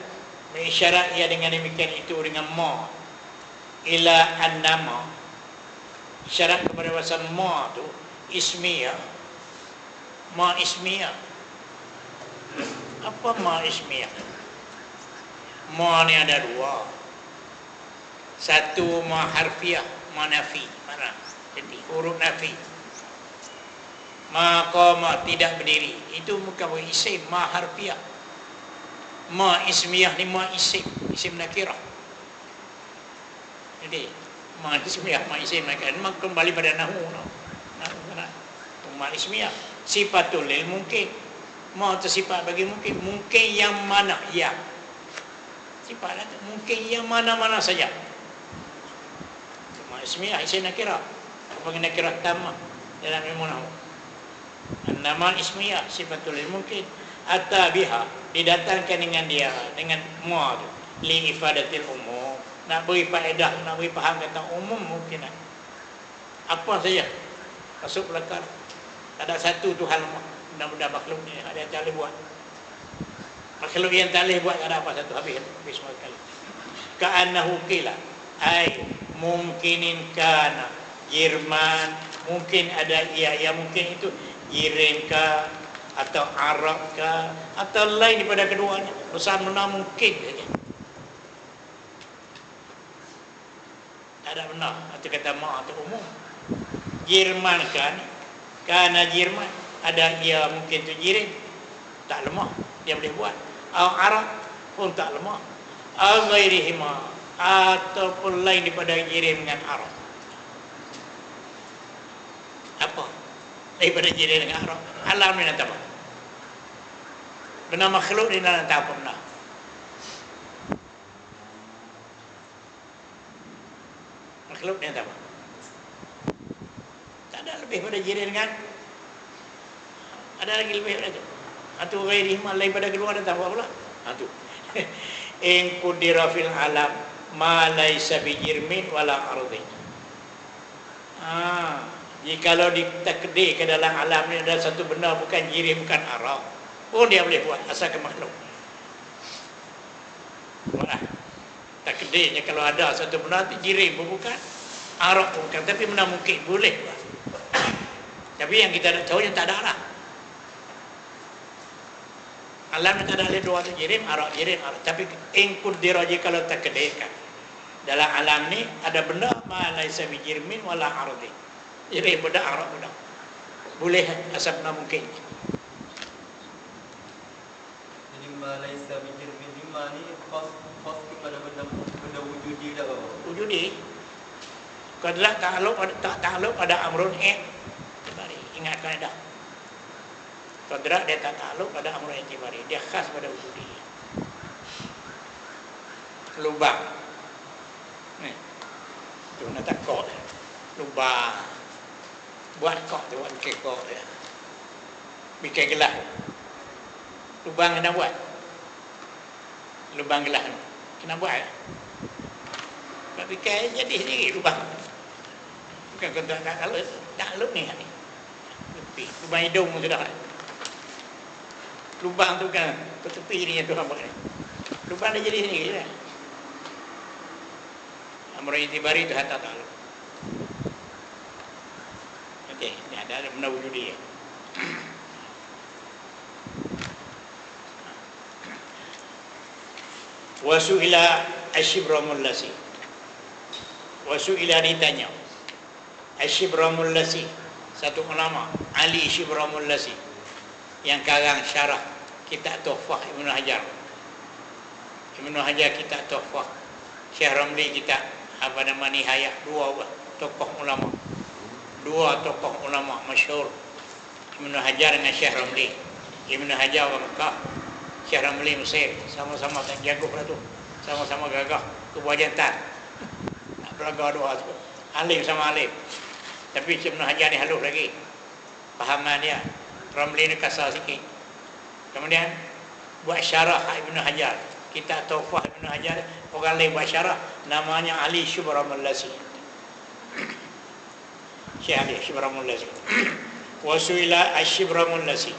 Speaker 1: Mengisyarat ia dengan demikian itu dengan ma. Ila annama. Isyarat kepada bahasa ma tu ismiyah. Ma ismiyah. Apa ma ismiyah? Ma ni ada dua. Satu ma harfiah, ma nafi. Mana? Jadi huruf nafi. Ma qama tidak berdiri. Itu bukan isim, ma harfiah. Ma ismiyah ni ma isim, isim nakirah. Jadi ma ismiyah, ma isim nakirah. Maka kembali pada nahu. Ma ismiyah sifatul lil mungkin. Ma itu sifat bagi mungkin. Mungkin yang mana? Ya. Sifat mungkin yang mana-mana saja. Ma ismiyah isim nakirah. Panggil nakirah tamah dalam ilmu nahwu. Nama ismiyah sifatul lil mungkin atabiha didatangkan dengan dia dengan ma tu li ifadatil umum. Nak beri faedah, nak beri faham tentang umum mungkin. Apa saja masuk belakang. Tak ada satu Tuhan lemah. Benda-benda makhluk ni ada yang tak boleh buat. Makhluk yang tak boleh buat tak ada apa satu habis semua sekali. Ka'annahu qila ai mungkinin kana Jerman mungkin ada ia mungkin itu Jirim kah atau Arab kah atau lain daripada keduanya. Bersama mungkin saja. Tak ada benar. Atau kata ma atau umum. Jerman kan karena Jerman ada ia mungkin tu Jirim tak lemah dia boleh buat. Arab pun tak lemah. Ghairihima ataupun lain daripada Jirim dengan Arab. Apa? Daripada Jirim dengan Arab. Alam ni nak apa? Benar makhluk ni nak apa benar? Makhluk yang sama. Tak ada lebih pada jiran dengan. Ada lagi lebih pada itu. Atau ghairihim lain pada kedua ada tambah pula. Itu. In qudira fil alam ma laisa bijirmin wala ardi. Jikalau ditakdir ke dalam alam ni ada satu benda bukan jirim, bukan arah, pun dia boleh buat asalkan makhluk. Wah, takdirnya kalau ada satu benda tu jirim pun bukan, arah pun bukan, tapi benda mungkin boleh buat. Tapi yang kita nak tahu yang tak ada lah. Alam ni tak ada dua tu jirim, arah. Tapi ingkud diraji kalau takdirkan dalam alam ni ada benda ma laisa bijirmin wala ardi. Jirim benda, arah benda. Boleh asal benda mungkin.
Speaker 2: Jadi Malaysia mikir minima ni khas kepada benda wujudi dah.
Speaker 1: Wujudi. Kadang tak takluk pada amrun tibari. Ingat kaedah. Kadang dia tak takluk pada amrun tibari. Dia khas pada wujudi. Lubang. Ni. Tu nak tak kok. Lubang. Buat kok tu, buat kok dia. Bikin gelas. Lubang kena buat. Lubang gelas tu. Kena buat. Tak bikin jadi sendiri lubang. Bukan kau tak takluk ni. Lubang hidung sudah. Lubang tu kan tepi ni yang Tuhan buat ni. Lubang dia jadi sendiri je. Amrul itibari tu hatta takluk. Okey, ni ada benda wujudi ya. Wasu'ila Asyibramul Lasi. Wasu'ila ditanya Asyibramul Lasi, satu ulama Ali Asyibramul Lasi yang karang syarah kitab Tuhfah Ibnu Hajar. Ibnu Hajar kitab Tuhfah, Syekh Ramli kitab apa nama Nihayah. Dua tokoh ulama masyhur, Ibnu Hajar dengan Syekh Ramli. Ibnu Hajar orang Mekah, Syekh Ramli Mesir, sama-sama tak jago pada tu, sama-sama gagah kebuah jantan. Nak beragak doa tu. Alim sama alim. Tapi Ibnu Hajar ni halus lagi. Pahaman dia. Ramli ni kasar sikit. Kemudian buat syarah Ibnu Hajar. Kita Tuhfah Ibnu Hajar, orang lain buat syarah, namanya Ali Asyibramul Lasi. Syekh Ali Asyibramul Lasi. Wasuila Asyibramul Lasi.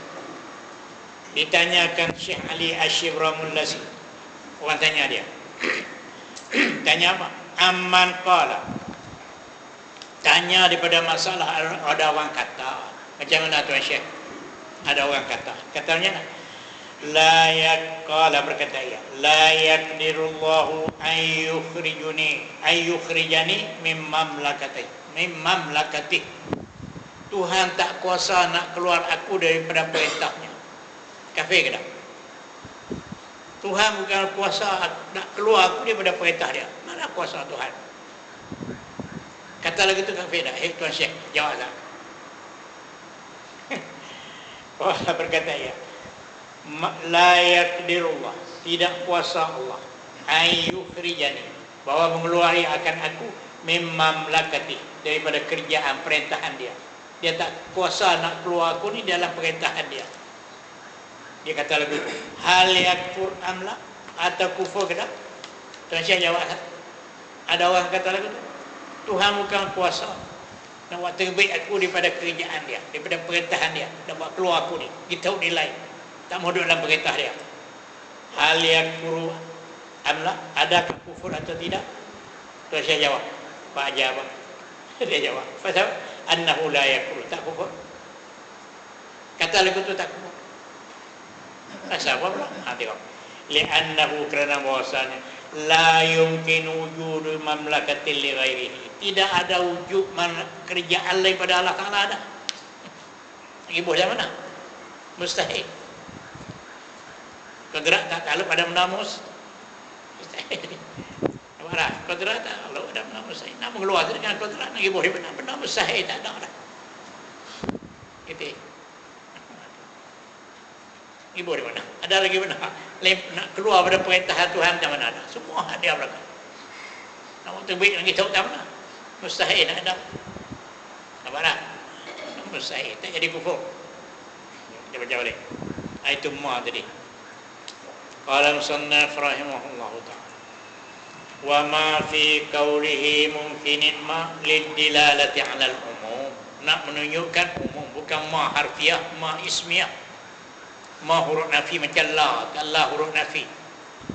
Speaker 1: Ditanyakan Syekh Ali Asyibramul Lasi. Orang tanya dia. Tanya apa? Amman qala. Tanya daripada masalah ada orang kata. Macam mana tuan Syekh? Ada orang kata. Katanya la yaqala, berkata ia, la yaqdirullahu ayyukhrijani min mamlakati. Tuhan tak kuasa nak keluar aku daripada perintahnya. Kafir ke tak? Tuhan bukan kuasa nak keluar aku daripada perintah dia. Mana kuasa Tuhan? Kata lagi tu kafir tak? Tuan Syekh jawab tak? Allah berkata ya, la yaqdirullah, tidak kuasa Allah ayyukhrijani, bahwa mengeluari akan aku min mamlakati, daripada kerjaan perintahan dia. Dia tak kuasa nak keluar aku ni dalam perintahan dia. Dia kata lagi, hal yakfur amla, atau kufur ke tak? Tuan Syekh jawab tak? Ada orang kata lagi tu, Tuhan bukan kuasa nak buat terbaik aku daripada kerjaan dia, daripada perintahan dia, nak buat keluar aku ni. Kita nilai tak mau duduk dalam perintah dia. Hal yakfur amla, adakah kufur atau tidak? Tuan Syekh jawab, Pak jawab. Dia jawab, pasal annahu la yakfur, tak kufur. Kata lagu tu tak kufur. Asal apa pula? Tengok. Li'annahu, kerana bahasanya la yumkin wujudu mamlakatil li ghairihi, tidak ada wujud kerjaan lain pada Allah Ta'ala ada. Ibu dari mana? Mustahil. Kodrat tak takluk pada benda mustahil. Nampak? Kodrat tak takluk pada benda mustahil. Nak mengeluar dengan kodrat nak ibu dari mana? Benda mustahil tak ada dah. Gitu. Ibu di mana? Ada lagi mana? Nak keluar pada perintah Tuhan tak mana ada. Semua dia belakang. Nak waktu baik lagi tahu tak mana. Mustahil nak ada. Nampak tak? Mustahil. Tak jadi kufur. Kita baca balik. Itu ma tadi. Qala musannaf rahimahullahu ta'ala. Wa ma fi qawlihi mumkinin ma lidilalati 'ala al-umum. Nak menunjukkan umum, bukan ma harfiah, ma ismiyah. Ma huruf nafi macam la, Allah huruf nafi.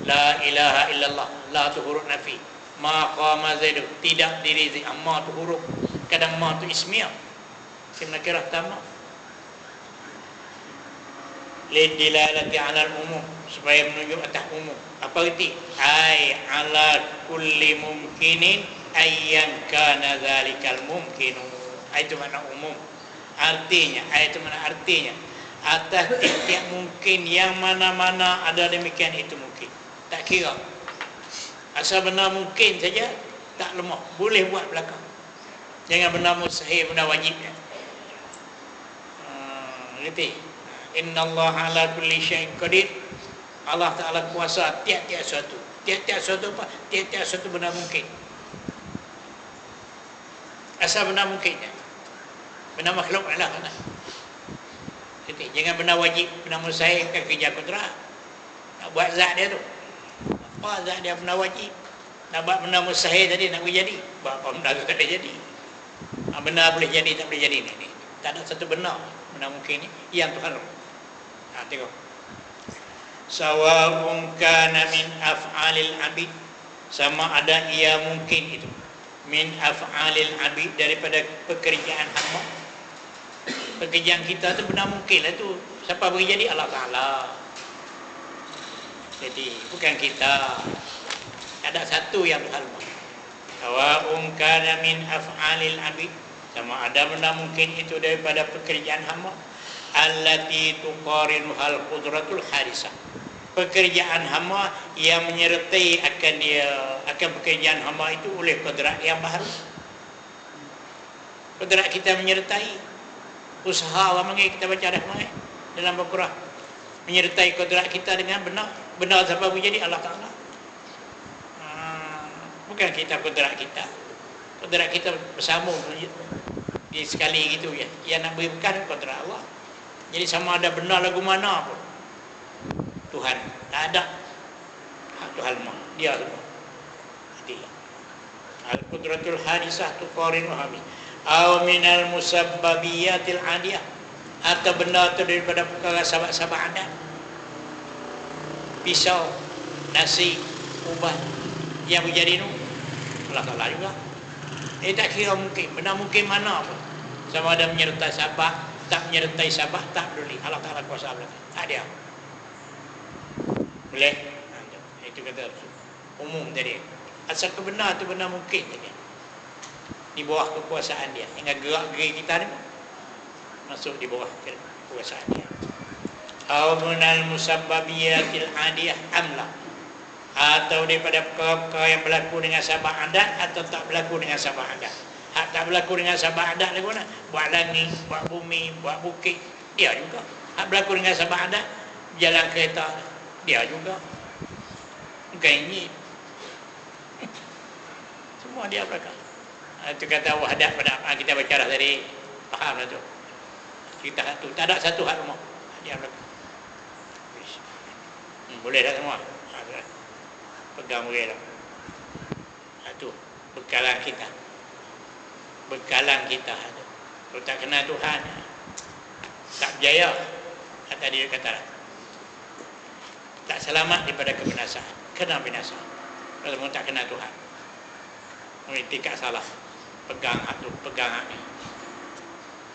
Speaker 1: La ilaha illallah, la tu huruf nafi. Ma qama zaidu, tidak diri zaid, ma tu huruf. Kadang ma tu ismiyah. Isim nakirah tamam. Lidilalati 'ala al-umum, supaya menunjuk atas umum. Apa arti? Ai ala kulli mumkinin ayyan kana zalikal mumkinu. Itu makna umum. Artinya, itu mana artinya? Atas tiap mungkin yang mana-mana ada demikian itu mungkin. Tak kira. Asal benar mungkin saja, tak lemah. Boleh buat belakang. Jangan benar mustahil, benar wajib. Ngerti? Inna Allah ala kulli syai'in qadir. Allah Ta'ala kuasa tiap-tiap suatu. Tiap-tiap suatu apa? Tiap-tiap suatu benar mungkin. Asal benar mungkinnya. Benar makhluk Allah. Jangan benar wajib, benar mustahil kan kerja kontrak. Nak buat zat dia tu. Apa zat dia benar wajib? Nak buat benar mustahil tadi nak boleh jadi. Buat apa benar tu tak boleh jadi. Benar boleh jadi, tak boleh jadi ni. Tak ada satu benar. Benar mungkin ni. Yang Tuhan. Tengok. Sawa'un kana min af'alil abid, sama ada ia mungkin itu min af'alil abid, daripada pekerjaan hamba. Pekerjaan kita tu benar mungkin lah tu. Siapa beri jadi? Allah Ta'ala. Jadi bukan kita. Ada satu yang Tuhan mahu. Sawa'un kana min af'alil abid, sama ada benar mungkin itu daripada pekerjaan hamba. Allati tuqarinuhal qudratul harisah, pekerjaan hamba yang menyertai akan pekerjaan hamba itu oleh kudrat yang baru. Kudrat kita menyertai usaha apa manggil kita baca dah mai dalam Al-Quran, menyertai kudrat kita dengan benar siapa boleh jadi? Allah Ta'ala. Bukan kita kudrat kita bersama di sekali gitu ya. Yang nak beri bukan kudrat Allah. Jadi sama ada benar lagu mana pun Tuhan tak ada. Tuhan mah dia semua. Jadi al-qudratul hadisah tuqarinu habis. Aw minal musabbabiyatil adiyah, atau benda itu daripada perkara sabab-sabab adat. Pisau, nasi, ubat yang menjadi nu Allah Ta'ala juga. Tak kira mungkin, benar mungkin mana pun. Sama ada menyertai sabab, tak menyertai sabab, tak peduli. Allah Ta'ala kuasa belakang. Tak dia. Boleh? Itu kata umum tadi. Asal kebenar itu benar mungkin saja. Di bawah kekuasaan dia. Hingga gerak-gerik kita ni masuk di bawah kekuasaan dia. Aw minal musabbabiyatil adiyah amla, atau daripada perkara yang berlaku dengan sabab adat atau tak berlaku dengan sabab adat. Hak tak berlaku dengan sabab adat lagu mana? Buat langit, buat bumi, buat bukit, dia juga. Hak berlaku dengan sabab adat, jalan kereta, dia juga. Bukan ini. Semua dia belakang. Itu kata wahdat pada apa kita baca dah tadi. Faham dah tu. Kita satu, tak ada satu hak rumah. Dia belakang. Boleh dah semua. Pegang boleh dah. Itu bekalan kita. Bekalan kita. Kalau tak kenal Tuhan, tak berjaya. Tadi dia kata tak selamat daripada kebinasaan. Kena binasa kalau tak kenal Tuhan. Tikak salah. Pegang hak tu, pegang hak ni.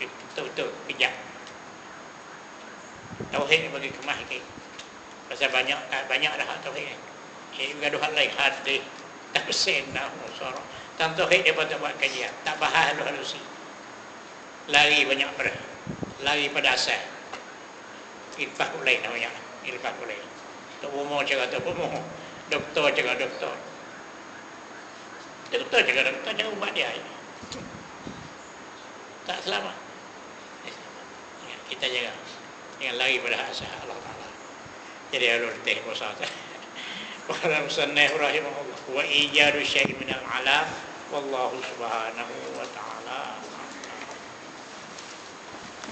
Speaker 1: Betul-betul kejap. Tauhid ni bagi kemah ke. Pasal banyak dah hak tauhid ni. Gaduh hak lain hadis. Tak pesen dah suara. Tentang tauhid dia pun tak buat kajian. Tak bahas halus-halusi. Lari banyak pada. Lari pada asal. Ilfah ulai namanya. Ilfah ulai. Tok bomo cakap tok bomo. Doktor cakap doktor. Doktor cakap doktor, jangan ubat dia. Tak selamat. Kita jaga. Jangan lari pada asal Allah Ta'ala. Jadi harus teh bosan. Qala musannif rahimahullah wa ijadu syai' min al-alam Wallahu subhanahu wa